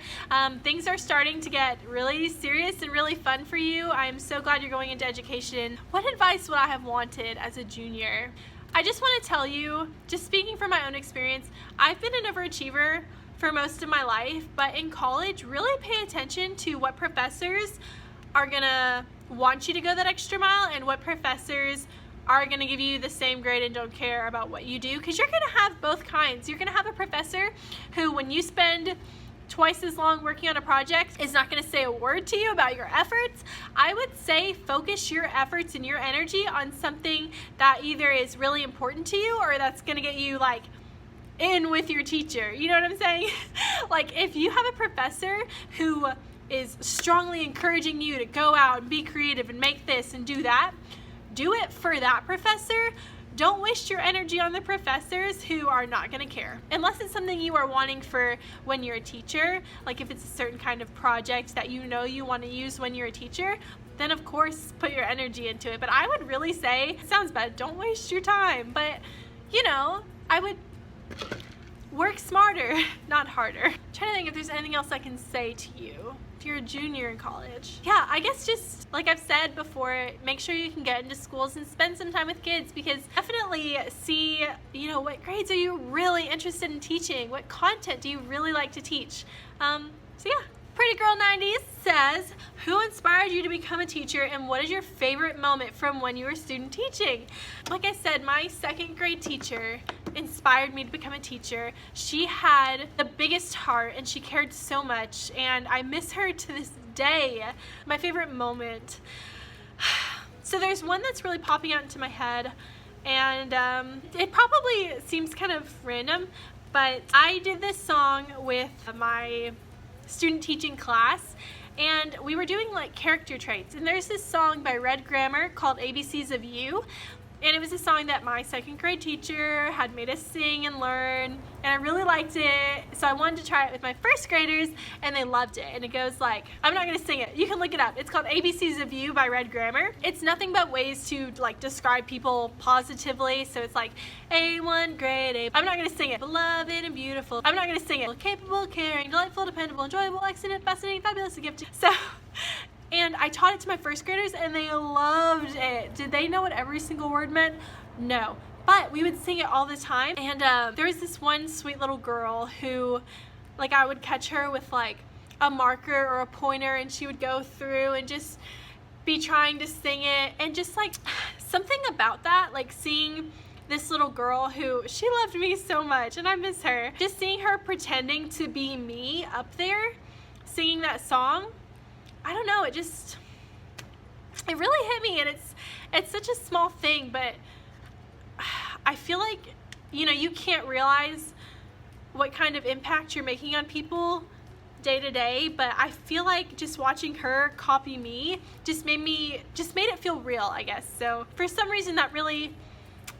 Things are starting to get really serious and really fun for you. I'm so glad you're going into education. What advice would I have wanted as a junior? I just want to tell you, just speaking from my own experience, I've been an overachiever for most of my life, but in college, really pay attention to what professors are gonna want you to go that extra mile and what professors are gonna give you the same grade and don't care about what you do, because you're gonna have both kinds. You're gonna have a professor who, when you spend twice as long working on a project, is not gonna say a word to you about your efforts. I would say focus your efforts and your energy on something that either is really important to you or that's gonna get you like in with your teacher. You know what I'm saying? Like, if you have a professor who is strongly encouraging you to go out and be creative and make this and do that, do it for that professor. Don't waste your energy on the professors who are not going to care. Unless it's something you are wanting for when you're a teacher, like if it's a certain kind of project that you want to use when you're a teacher, then of course put your energy into it. But I would really say, it sounds bad, don't waste your time. But I would work smarter, not harder. I'm trying to think if there's anything else I can say to you if you're a junior in college. Yeah, I guess just like I've said before, make sure you can get into schools and spend some time with kids, because definitely see, what grades are you really interested in teaching? What content do you really like to teach? So yeah. Pretty Girl 90s says, who inspired you to become a teacher and what is your favorite moment from when you were student teaching? Like I said, my second grade teacher inspired me to become a teacher. She had the biggest heart and she cared so much, and I miss her to this day. My favorite moment. So there's one that's really popping out into my head, and it probably seems kind of random, but I did this song with my student teaching class, and we were doing like character traits, and there's this song by Red Grammar called ABCs of You, and it was a song that my second grade teacher had made us sing and learn, and I really liked it, so I wanted to try it with my first graders, and they loved it. And it goes like, I'm not gonna sing it, you can look it up. It's called ABCs of You by Red Grammar. It's nothing but ways to like describe people positively, so it's like A1, grade A. I'm not gonna sing it. Beloved and beautiful. I'm not gonna sing it. Capable, caring, delightful, dependable, enjoyable, excellent, fascinating, fabulous, a gift. So and I taught it to my first graders and they loved it. Did they know what every single word meant? No. But we would sing it all the time, and there was this one sweet little girl who, like, I would catch her with like a marker or a pointer, and she would go through and just be trying to sing it, and just like something about that, like seeing this little girl who, she loved me so much and I miss her, just seeing her pretending to be me up there singing that song, I don't know, it really hit me. And it's such a small thing, but I feel like, you can't realize what kind of impact you're making on people day to day, but I feel like just watching her copy me just made it feel real, I guess. So for some reason that really,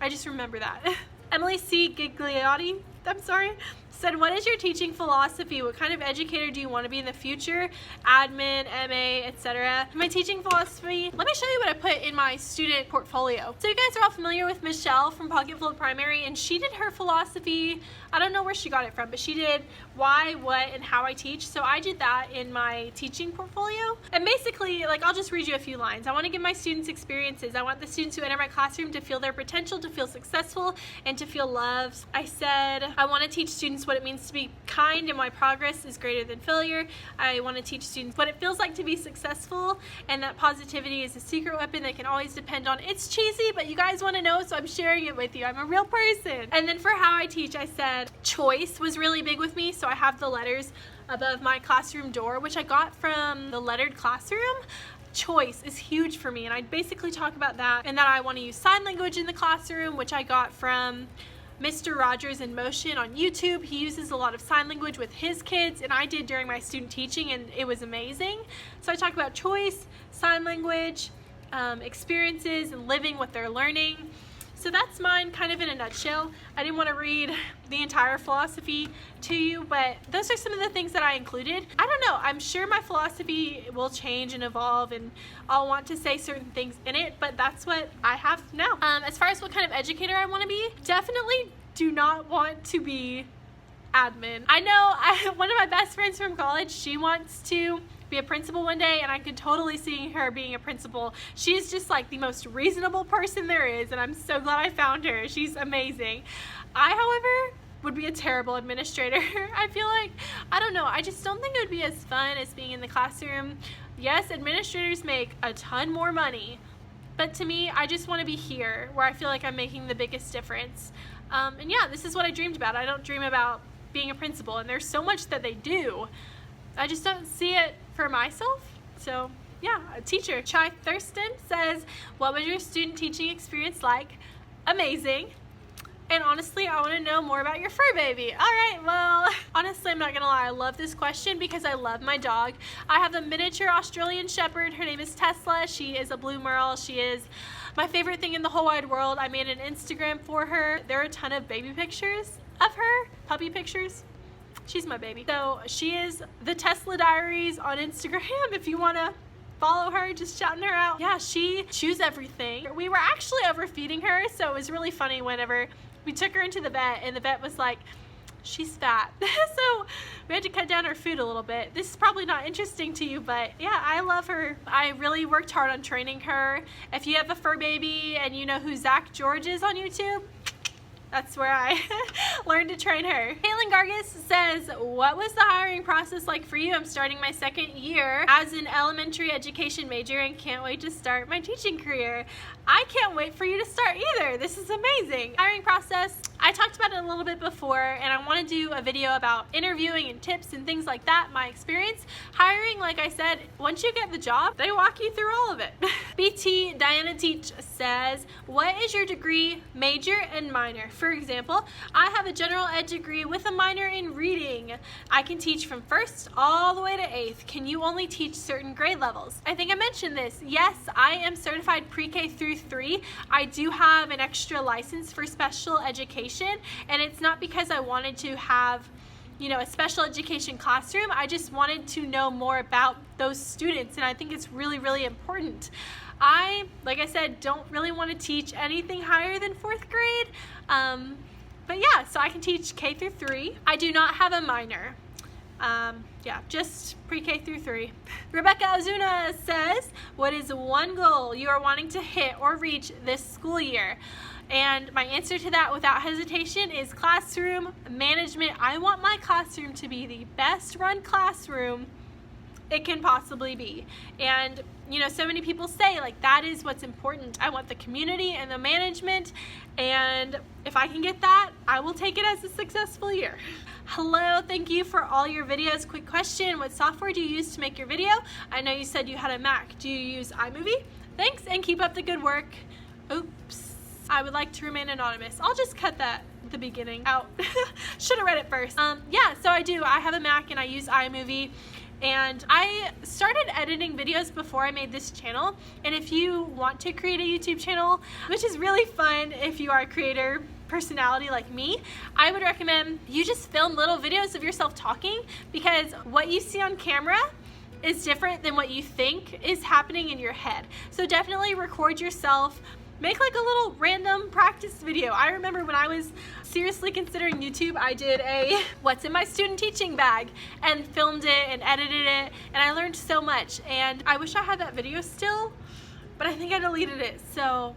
I just remember that. Emily C. Gigliotti, I'm sorry, said, what is your teaching philosophy? What kind of educator do you want to be in the future? Admin, MA, etc. My teaching philosophy, let me show you what I put in my student portfolio. So you guys are all familiar with Michelle from Pocket Full of Primary, and she did her philosophy, I don't know where she got it from, but she did why, what, and how I teach. So I did that in my teaching portfolio. And basically, like, I'll just read you a few lines. I want to give my students experiences. I want the students who enter my classroom to feel their potential, to feel successful, and to feel loved. I said, I want to teach students what it means to be kind and why progress is greater than failure. I want to teach students what it feels like to be successful, and that positivity is a secret weapon they can always depend on. It's cheesy, but you guys want to know, so I'm sharing it with you. I'm a real person. And then for how I teach, I said choice was really big with me, so I have the letters above my classroom door, which I got from the lettered classroom. Choice is huge for me, and I basically talk about that, and that I want to use sign language in the classroom, which I got from Mr. Rogers in Motion on YouTube. He uses a lot of sign language with his kids, and I did during my student teaching, and it was amazing. So I talk about choice, sign language, experiences, and living what they're learning. So that's mine kind of in a nutshell. I didn't want to read the entire philosophy to you, but those are some of the things that I included. I don't know, I'm sure my philosophy will change and evolve and I'll want to say certain things in it, but that's what I have now. As far as what kind of educator I want to be, definitely do not want to be admin. I know one of my best friends from college, she wants to be a principal one day, and I could totally see her being a principal. She's just like the most reasonable person there is, and I'm so glad I found her. She's amazing. I, however, would be a terrible administrator. I feel like, I don't know, I just don't think it would be as fun as being in the classroom. Yes, administrators make a ton more money, but to me, I just want to be here where I feel like I'm making the biggest difference. And yeah, this is what I dreamed about. I don't dream about being a principal, and there's so much that they do. I just don't see it for myself. So yeah, a teacher. Chai Thurston says, what was your student teaching experience like? Amazing. And honestly, I want to know more about your fur baby. All right, well, honestly, I'm not gonna lie, I love this question because I love my dog. I have a miniature Australian Shepherd. Her name is Tesla. She is a blue merle. She is my favorite thing in the whole wide world. I made an Instagram for her. There are a ton of baby pictures of her, puppy pictures. She's my baby. So she is the Tesla Diaries on Instagram. If you want to follow her, just shouting her out. Yeah, she chews everything. We were actually overfeeding her, so it was really funny whenever we took her into the vet and the vet was like, she's fat. So we had to cut down her food a little bit. This is probably not interesting to you, but yeah, I love her. I really worked hard on training her. If you have a fur baby and you know who Zach George is on YouTube, that's where I learned to train her. Caitlin Gargis says, what was the hiring process like for you? I'm starting my second year as an elementary education major and can't wait to start my teaching career. I can't wait for you to start either. This is amazing. Hiring process, I talked about it a little bit before, and I want to do a video about interviewing and tips and things like that, my experience. Hiring, like I said, once you get the job, they walk you through all of it. BT Diana Teach says, what is your degree, major, and minor? For example, I have a general ed degree with a minor in reading. I can teach from 1st all the way to 8th. Can you only teach certain grade levels? I think I mentioned this. Yes, I am certified pre-K through 3. I do have an extra license for special education, and it's not because I wanted to have, you know, a special education classroom. I just wanted to know more about those students, and I think it's really, really important. I, like I said, don't really want to teach anything higher than 4th grade. But yeah, so I can teach K through 3. I do not have a minor. Yeah, just pre-K through 3. Rebecca Ozuna says, what is one goal you are wanting to hit or reach this school year? And my answer to that without hesitation is classroom management. I want my classroom to be the best run classroom it can possibly be. And you know, so many people say like that is what's important. I want the community and the management, and if I can get that, I will take it as a successful year. Hello, thank you for all your videos. Quick question, what software do you use to make your video? I know you said you had a Mac. Do you use iMovie? Thanks, and keep up the good work. Oops, I would like to remain anonymous. I'll just cut that at the beginning out. Should have read it first. Yeah, so I do. I have a Mac and I use iMovie. And I started editing videos before I made this channel, and if you want to create a YouTube channel, which is really fun if you are a creator personality like me, I would recommend you just film little videos of yourself talking, because what you see on camera is different than what you think is happening in your head. So definitely record yourself. Make like a little random practice video. I remember when I was seriously considering YouTube, I did a what's in my student teaching bag and filmed it and edited it, and I learned so much. And I wish I had that video still, but I think I deleted it, so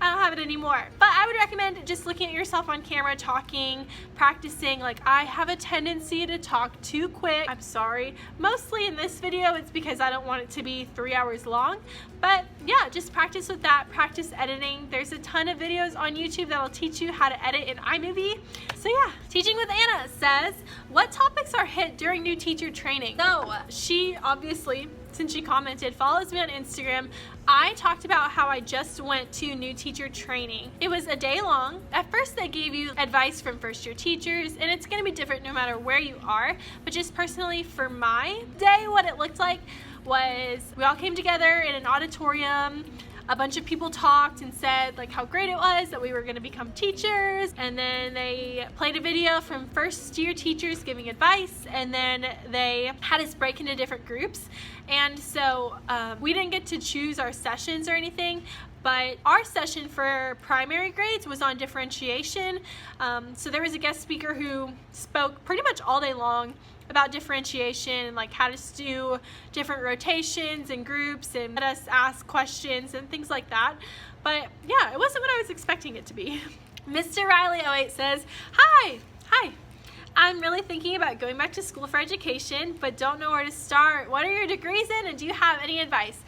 I don't have it anymore. But I would recommend just looking at yourself on camera, talking, practicing. Like, I have a tendency to talk too quick. I'm sorry. Mostly in this video, it's because I don't want it to be 3 hours long. But yeah, just practice with that, practice editing. There's a ton of videos on YouTube that'll teach you how to edit in iMovie. So yeah, Teaching with Anna says, what topics are hit during new teacher training? So she obviously, since she commented, follows me on Instagram. I talked about how I just went to new teacher training. It was a day long. At first they gave you advice from first year teachers, and it's gonna be different no matter where you are, but just personally for my day, what it looked like was we all came together in an auditorium. a bunch of people talked and said like how great it was that we were going to become teachers, and then they played a video from first year teachers giving advice, and then they had us break into different groups. And so we didn't get to choose our sessions or anything, but our session for primary grades was on differentiation. So there was a guest speaker who spoke pretty much all day long about differentiation and like how to do different rotations and groups and let us ask questions and things like that. But yeah, it wasn't what I was expecting it to be. Mr. Riley08 says, Hi. I'm really thinking about going back to school for education, but don't know where to start. What are your degrees in, and do you have any advice?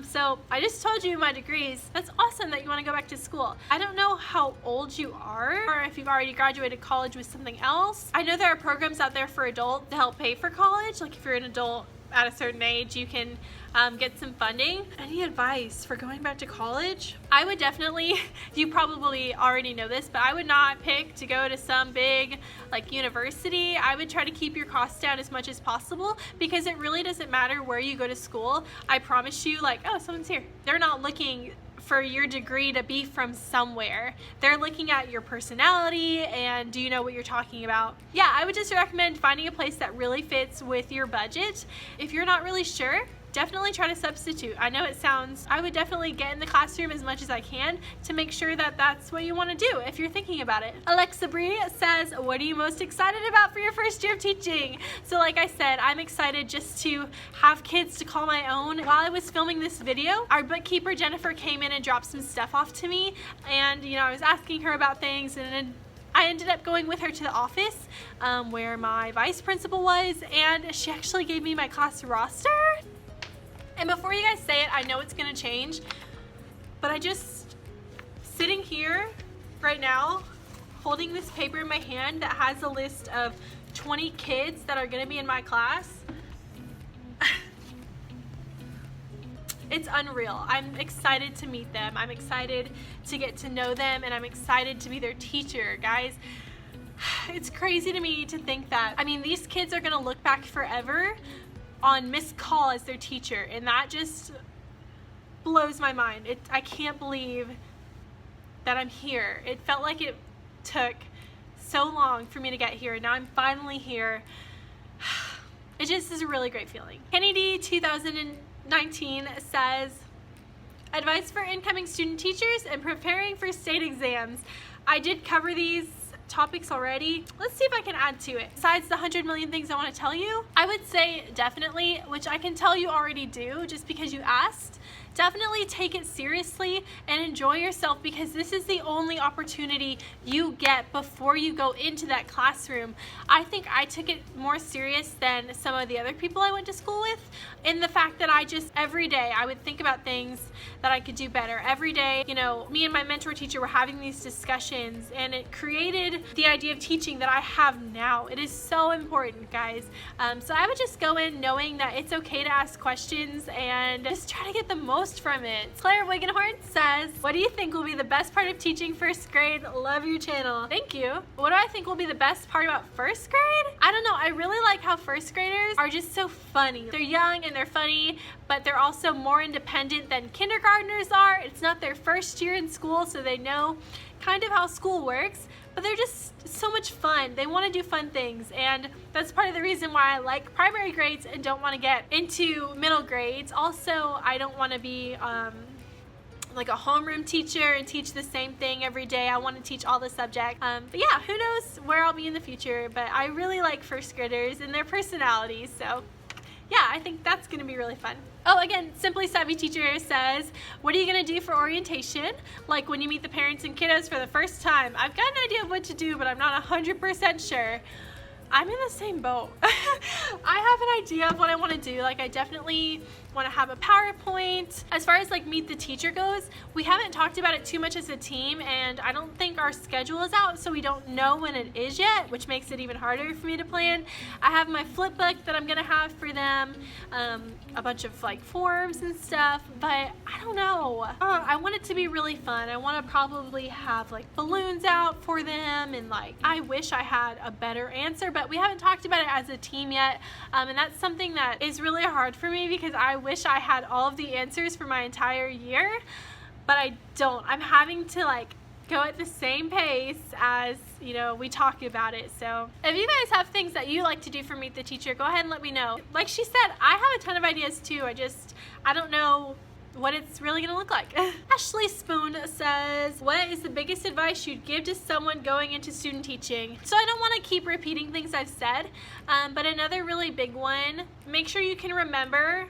So I just told you my degrees. That's awesome that you want to go back to school. I don't know how old you are, or if you've already graduated college with something else. I know there are programs out there for adults to help pay for college. Like if you're an adult at a certain age, you can get some funding. Any advice for going back to college? I would definitely, you probably already know this, but I would not pick to go to some big like university. I would try to keep your costs down as much as possible, because it really doesn't matter where you go to school. I promise you, like, oh, someone's here. They're not looking for your degree to be from somewhere. They're looking at your personality and do you know what you're talking about? Yeah, I would just recommend finding a place that really fits with your budget. If you're not really sure, definitely try to substitute. I know it sounds, I would definitely get in the classroom as much as I can to make sure that that's what you want to do if you're thinking about it. Alexa Bree says, what are you most excited about for your first year of teaching? So like I said, I'm excited just to have kids to call my own. While I was filming this video, our bookkeeper Jennifer came in and dropped some stuff off to me, and you know, I was asking her about things, and then I ended up going with her to the office where my vice principal was, and she actually gave me my class roster. And before you guys say it, I know it's gonna change, but I just, sitting here right now, holding this paper in my hand that has a list of 20 kids that are gonna be in my class, it's unreal. I'm excited to meet them. I'm excited to get to know them, and I'm excited to be their teacher, guys. It's crazy to me to think that, I mean, these kids are gonna look back forever on Miss Call as their teacher, and that just blows my mind. I can't believe that I'm here. It felt like it took so long for me to get here, and now I'm finally here. It just is a really great feeling. Kenny D 2019 says, advice for incoming student teachers and preparing for state exams. I did cover these topics already. Let's see if I can add to it. Besides the 100 million things I want to tell you, I would say definitely, which I can tell you already do just because you asked, definitely take it seriously and enjoy yourself, because this is the only opportunity you get before you go into that classroom. I think I took it more serious than some of the other people I went to school with, in the fact that I just, every day, I would think about things that I could do better. Every day, you know, me and my mentor teacher were having these discussions, and it created the idea of teaching that I have now. It is so important, guys. So I would just go in knowing that it's okay to ask questions and just try to get the most from it. Claire Wigenhorn says, what do you think will be the best part of teaching first grade? Love your channel. Thank you. What do I think will be the best part about first grade? I don't know. I really like how first graders are just so funny. They're young and they're funny, but they're also more independent than kindergartners are. It's not their first year in school, so they know kind of how school works, but they're just so much fun. They want to do fun things, and that's part of the reason why I like primary grades and don't want to get into middle grades. Also, I don't want to be like a homeroom teacher and teach the same thing every day. I want to teach all the subjects. But yeah, who knows where I'll be in the future, but I really like first graders and their personalities, so yeah, I think that's going to be really fun. Oh, again, Simply Savvy Teacher says, what are you going to do for orientation? Like when you meet the parents and kiddos for the first time. I've got an idea of what to do, but I'm not 100% sure. I'm in the same boat. I have an idea of what I want to do. Like, I definitely want to have a PowerPoint. As far as like meet the teacher goes, we haven't talked about it too much as a team, and I don't think our schedule is out, so we don't know when it is yet, which makes it even harder for me to plan. I have my flip book that I'm gonna have for them, a bunch of like forms and stuff, but I don't know. I want it to be really fun. I want to probably have like balloons out for them, and like, I wish I had a better answer, but we haven't talked about it as a team yet, and that's something that is really hard for me because I wish I had all of the answers for my entire year, but I don't. I'm having to like go at the same pace as, you know, we talk about it. So if you guys have things that you like to do for Meet the Teacher, go ahead and let me know. Like she said, I have a ton of ideas too. I don't know what it's really gonna look like. Ashley Spoon says, what is the biggest advice you'd give to someone going into student teaching? So I don't want to keep repeating things I've said, but another really big one, make sure you can remember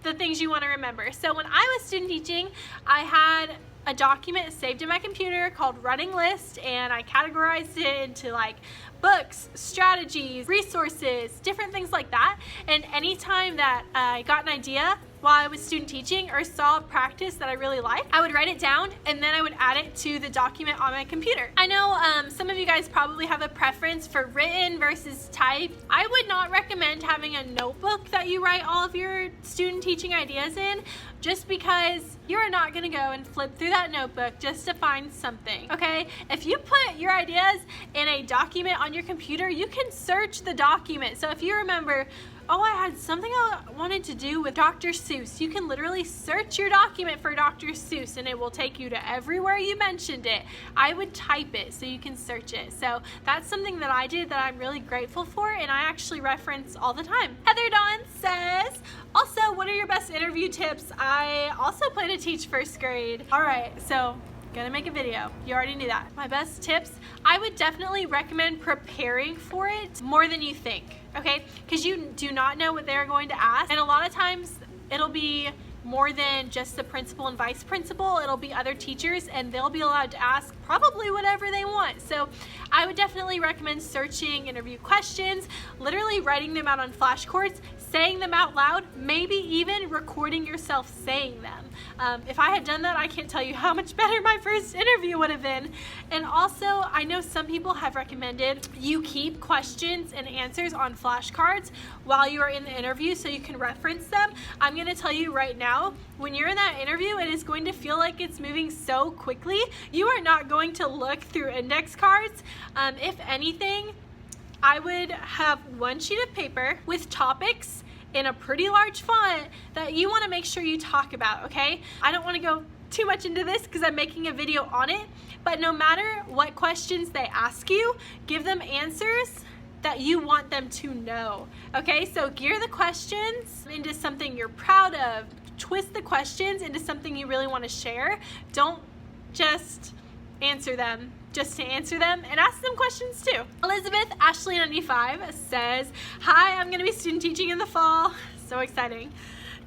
the things you want to remember. So when I was student teaching, I had a document saved in my computer called Running List, and I categorized it into like books, strategies, resources, different things like that. And anytime that I got an idea while I was student teaching or saw a practice that I really liked, I would write it down and then I would add it to the document on my computer. I know some of you guys probably have a preference for written versus typed. I would not recommend having a notebook that you write all of your student teaching ideas in, just because you're not gonna go and flip through that notebook just to find something, okay? If you put your ideas in a document on your computer, you can search the document. So if you remember, oh, I had something I wanted to do with Dr. Seuss, you can literally search your document for Dr. Seuss and it will take you to everywhere you mentioned it. I would type it so you can search it. So that's something that I did that I'm really grateful for, and I actually reference all the time. Heather Dawn says, also, what are your best interview tips? I also plan to teach first grade. All right, so gonna make a video. You already knew that. My best tips, I would definitely recommend preparing for it more than you think, okay? Because you do not know what they're going to ask, and a lot of times it'll be more than just the principal and vice principal. It'll be other teachers, and they'll be allowed to ask probably whatever they want. So I would definitely recommend searching interview questions, literally writing them out on flashcards, saying them out loud, maybe even recording yourself saying them. If I had done that, I can't tell you how much better my first interview would have been. And also, I know some people have recommended you keep questions and answers on flashcards while you are in the interview so you can reference them. I'm gonna tell you right now, when you're in that interview, it is going to feel like it's moving so quickly. You are not going to look through index cards. If anything, I would have one sheet of paper with topics in a pretty large font that you want to make sure you talk about, okay? I don't want to go too much into this because I'm making a video on it, but no matter what questions they ask you, give them answers that you want them to know, okay? So gear the questions into something you're proud of. Twist the questions into something you really want to share. Don't just answer them just to answer them, and ask them questions too. Elizabeth Ashley 95 says, hi, I'm gonna be student teaching in the fall. So exciting.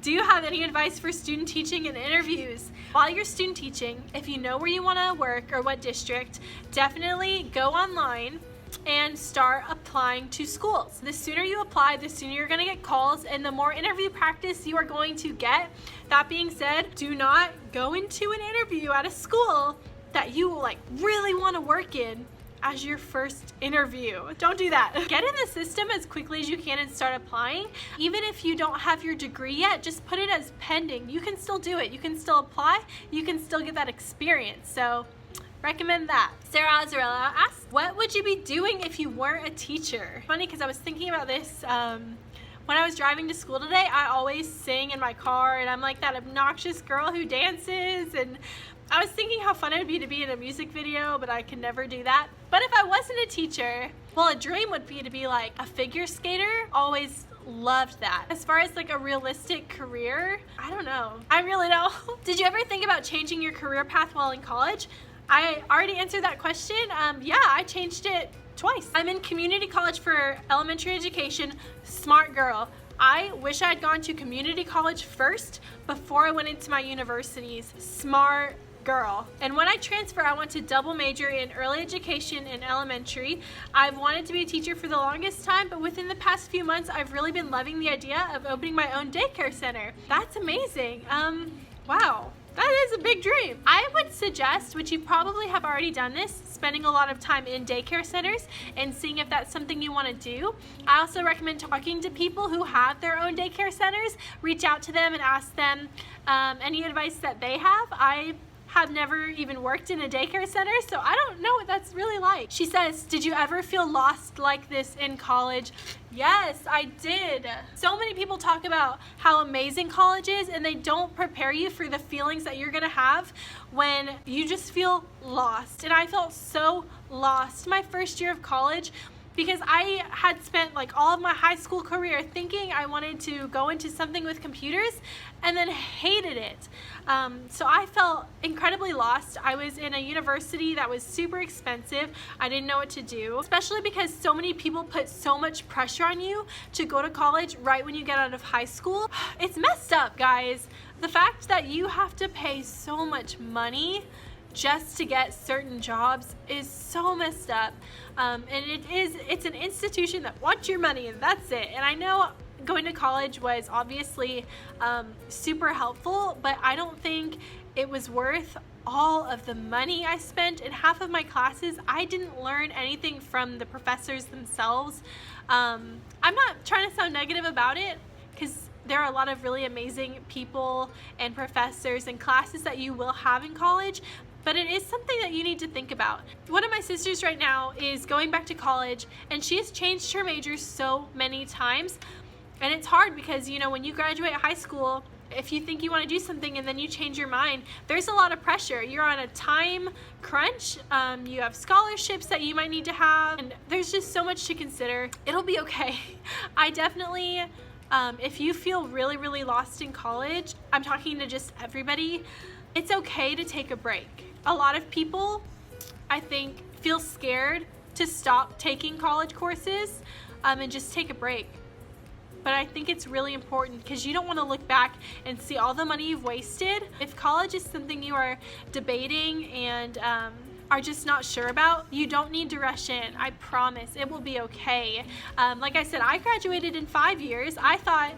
Do you have any advice for student teaching and interviews? While you're student teaching, if you know where you wanna work or what district, definitely go online and start applying to schools. The sooner you apply, the sooner you're gonna get calls, and the more interview practice you are going to get. That being said, do not go into an interview at a school that you like really want to work in as your first interview. Don't do that. Get in the system as quickly as you can and start applying. Even if you don't have your degree yet, just put it as pending. You can still do it. You can still apply. You can still get that experience. So recommend that. Sarah Azarella asks, what would you be doing if you weren't a teacher? Funny, because I was thinking about this when I was driving to school today. I always sing in my car, and I'm like that obnoxious girl who dances, and I was thinking how fun it would be to be in a music video, but I can never do that. But if I wasn't a teacher, well, a dream would be to be like a figure skater. Always loved that. As far as like a realistic career, I don't know. I really don't. Did you ever think about changing your career path while in college? I already answered that question. Yeah, I changed it twice. I'm in community college for elementary education. Smart girl. I wish I had gone to community college first before I went into my universities. Smart girl. And when I transfer, I want to double major in early education and elementary. I've wanted to be a teacher for the longest time, but within the past few months, I've really been loving the idea of opening my own daycare center. That's amazing. Wow. That is a big dream. I would suggest, which you probably have already done this, spending a lot of time in daycare centers and seeing if that's something you want to do. I also recommend talking to people who have their own daycare centers. Reach out to them and ask them any advice that they have. I have never even worked in a daycare center, so I don't know what that's really like. She says, did you ever feel lost like this in college? Yes, I did. So many people talk about how amazing college is, and they don't prepare you for the feelings that you're gonna have when you just feel lost. And I felt so lost my first year of college, because I had spent like all of my high school career thinking I wanted to go into something with computers and then hated it. So I felt incredibly lost. I was in a university that was super expensive. I didn't know what to do, especially because so many people put so much pressure on you to go to college right when you get out of high school. It's messed up, guys. The fact that you have to pay so much money just to get certain jobs is so messed up, and it's an institution that wants your money, and that's it. And I know going to college was obviously super helpful, but I don't think it was worth all of the money I spent. In half of my classes, I didn't learn anything from the professors themselves. I'm not trying to sound negative about it, because there are a lot of really amazing people and professors and classes that you will have in college, but it is something that you need to think about. One of my sisters right now is going back to college, and she has changed her major so many times. And it's hard because, you know, when you graduate high school, if you think you want to do something and then you change your mind, there's a lot of pressure. You're on a time crunch. You have scholarships that you might need to have, and there's just so much to consider. It'll be okay. I definitely, if you feel really, really lost in college, I'm talking to just everybody, it's okay to take a break. A lot of people, I think, feel scared to stop taking college courses and just take a break. But I think it's really important, because you don't want to look back and see all the money you've wasted. If college is something you are debating and are just not sure about, you don't need to rush in. I promise it will be okay. Like I said, I graduated in 5 years. I thought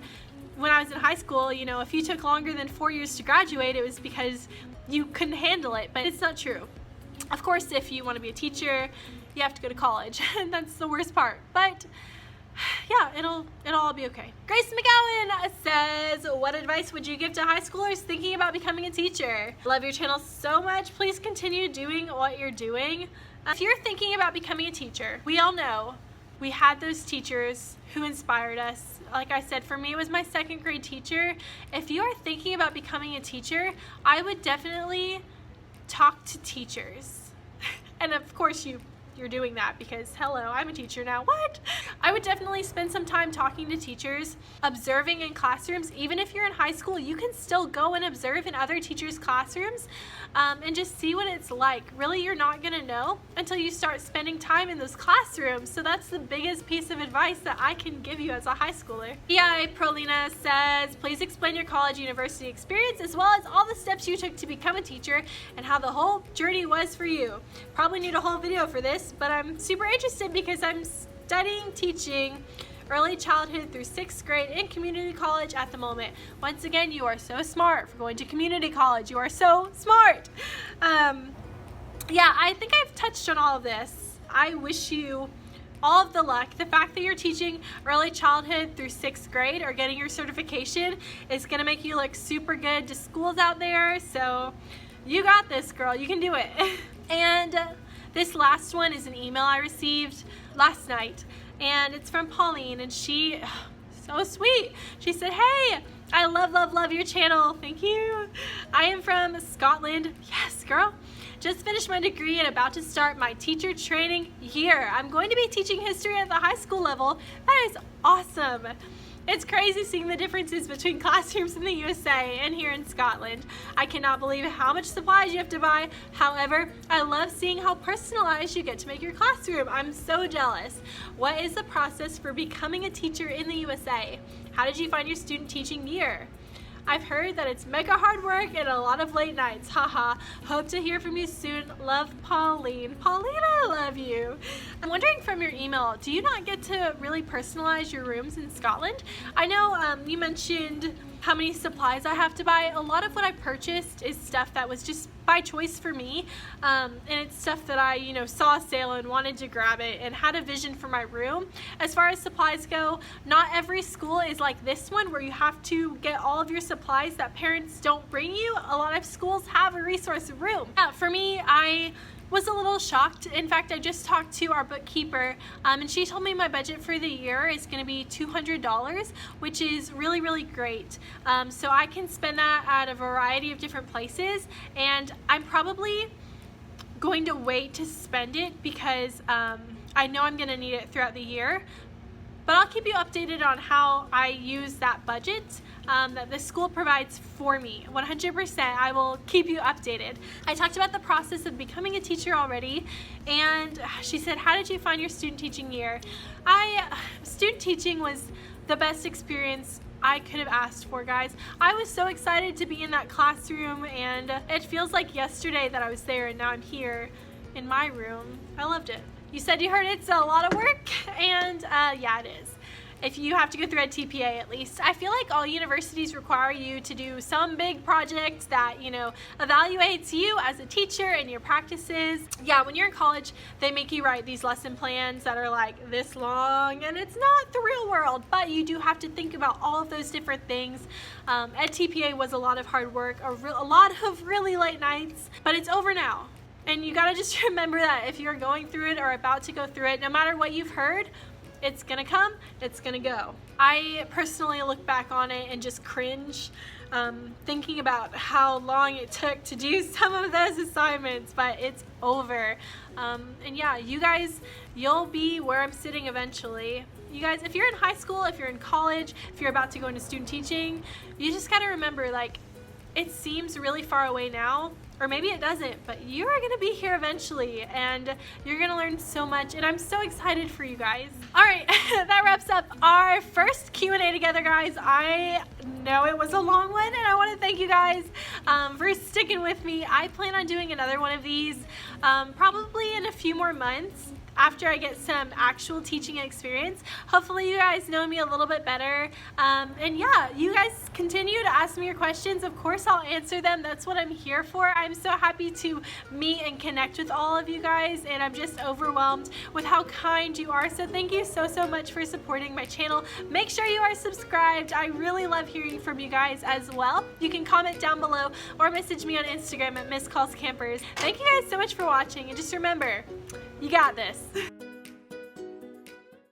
when I was in high school, you know, if you took longer than 4 years to graduate, it was because you couldn't handle it, but it's not true. Of course, if you want to be a teacher, you have to go to college, and that's the worst part. But yeah, it'll all be okay. Grace McGowan says, what advice would you give to high schoolers thinking about becoming a teacher? Love your channel so much. Please continue doing what you're doing. If you're thinking about becoming a teacher, we all know we had those teachers who inspired us. Like I said, for me, it was my 2nd grade teacher. If you are thinking about becoming a teacher, I would definitely talk to teachers. And of course you're doing that because, hello, I'm a teacher now. What? I would definitely spend some time talking to teachers, observing in classrooms. Even if you're in high school, you can still go and observe in other teachers' classrooms and just see what it's like. Really, you're not gonna know until you start spending time in those classrooms. So that's the biggest piece of advice that I can give you as a high schooler. EI Prolina says, please explain your college university experience as well as all the steps you took to become a teacher and how the whole journey was for you. Probably need a whole video for this, but I'm super interested because I'm studying teaching early childhood through 6th grade in community college at the moment. Once again, you are so smart for going to community college. You are so smart. Yeah, I think I've touched on all of this. I wish you all of the luck. The fact that you're teaching early childhood through 6th grade or getting your certification is going to make you look super good to schools out there. So you got this, girl. You can do it. And this last one is an email I received last night, and it's from Pauline, and she, so sweet. She said, hey, I love your channel. Thank you. I am from Scotland. Yes, girl. Just finished my degree and about to start my teacher training year. I'm going to be teaching history at the high school level. That is awesome. It's crazy seeing the differences between classrooms in the USA and here in Scotland. I cannot believe how much supplies you have to buy. However, I love seeing how personalized you get to make your classroom. I'm so jealous. What is the process for becoming a teacher in the USA? How did you find your student teaching year? I've heard that it's mega hard work and a lot of late nights. Haha. Hope to hear from you soon. Love, Pauline. Pauline, I love you. I'm wondering from your email, do you not get to really personalize your rooms in Scotland? I know you mentioned how many supplies I have to buy. A lot of what I purchased is stuff that was just by choice for me, and it's stuff that I, you know, saw a sale and wanted to grab it and had a vision for my room. As far as supplies go, not every school is like this one where you have to get all of your supplies that parents don't bring you. A lot of schools have a resource room. For me, I was a little shocked. In fact, I just talked to our bookkeeper, and she told me my budget for the year is going to be $200, which is really, really great. So I can spend that at a variety of different places, and I'm probably going to wait to spend it because I know I'm going to need it throughout the year. But I'll keep you updated on how I use that budget that the school provides for me. 100%, I will keep you updated. I talked about the process of becoming a teacher already, and she said, how did you find your student teaching year? Student teaching was the best experience I could have asked for, guys. I was so excited to be in that classroom, and it feels like yesterday that I was there, and now I'm here in my room. I loved it. You said you heard it's a lot of work, and yeah, it is. If you have to go through a TPA at least. I feel like all universities require you to do some big project that, you know, evaluates you as a teacher and your practices. Yeah, when you're in college, they make you write these lesson plans that are like this long, and it's not the real world, but you do have to think about all of those different things. Ed TPA was a lot of hard work, a lot of really late nights, but it's over now. And you gotta just remember that if you're going through it or about to go through it, no matter what you've heard, it's gonna come, it's gonna go. I personally look back on it and just cringe, thinking about how long it took to do some of those assignments, but it's over. And yeah, you guys, you'll be where I'm sitting eventually. You guys, if you're in high school, if you're in college, if you're about to go into student teaching, you just gotta remember, like, it seems really far away now, or maybe it doesn't, but you are gonna be here eventually, and you're gonna learn so much, and I'm so excited for you guys. All right, that wraps up our first Q&A together, guys. I know it was a long one, and I wanna thank you guys for sticking with me. I plan on doing another one of these probably in a few more months, after I get some actual teaching experience. Hopefully you guys know me a little bit better. And yeah, you guys continue to ask me your questions. Of course I'll answer them. That's what I'm here for. I'm so happy to meet and connect with all of you guys, and I'm just overwhelmed with how kind you are. So thank you so, so much for supporting my channel. Make sure you are subscribed. I really love hearing from you guys as well. You can comment down below or message me on Instagram at Miss Calls Campers. Thank you guys so much for watching, and just remember, you got this.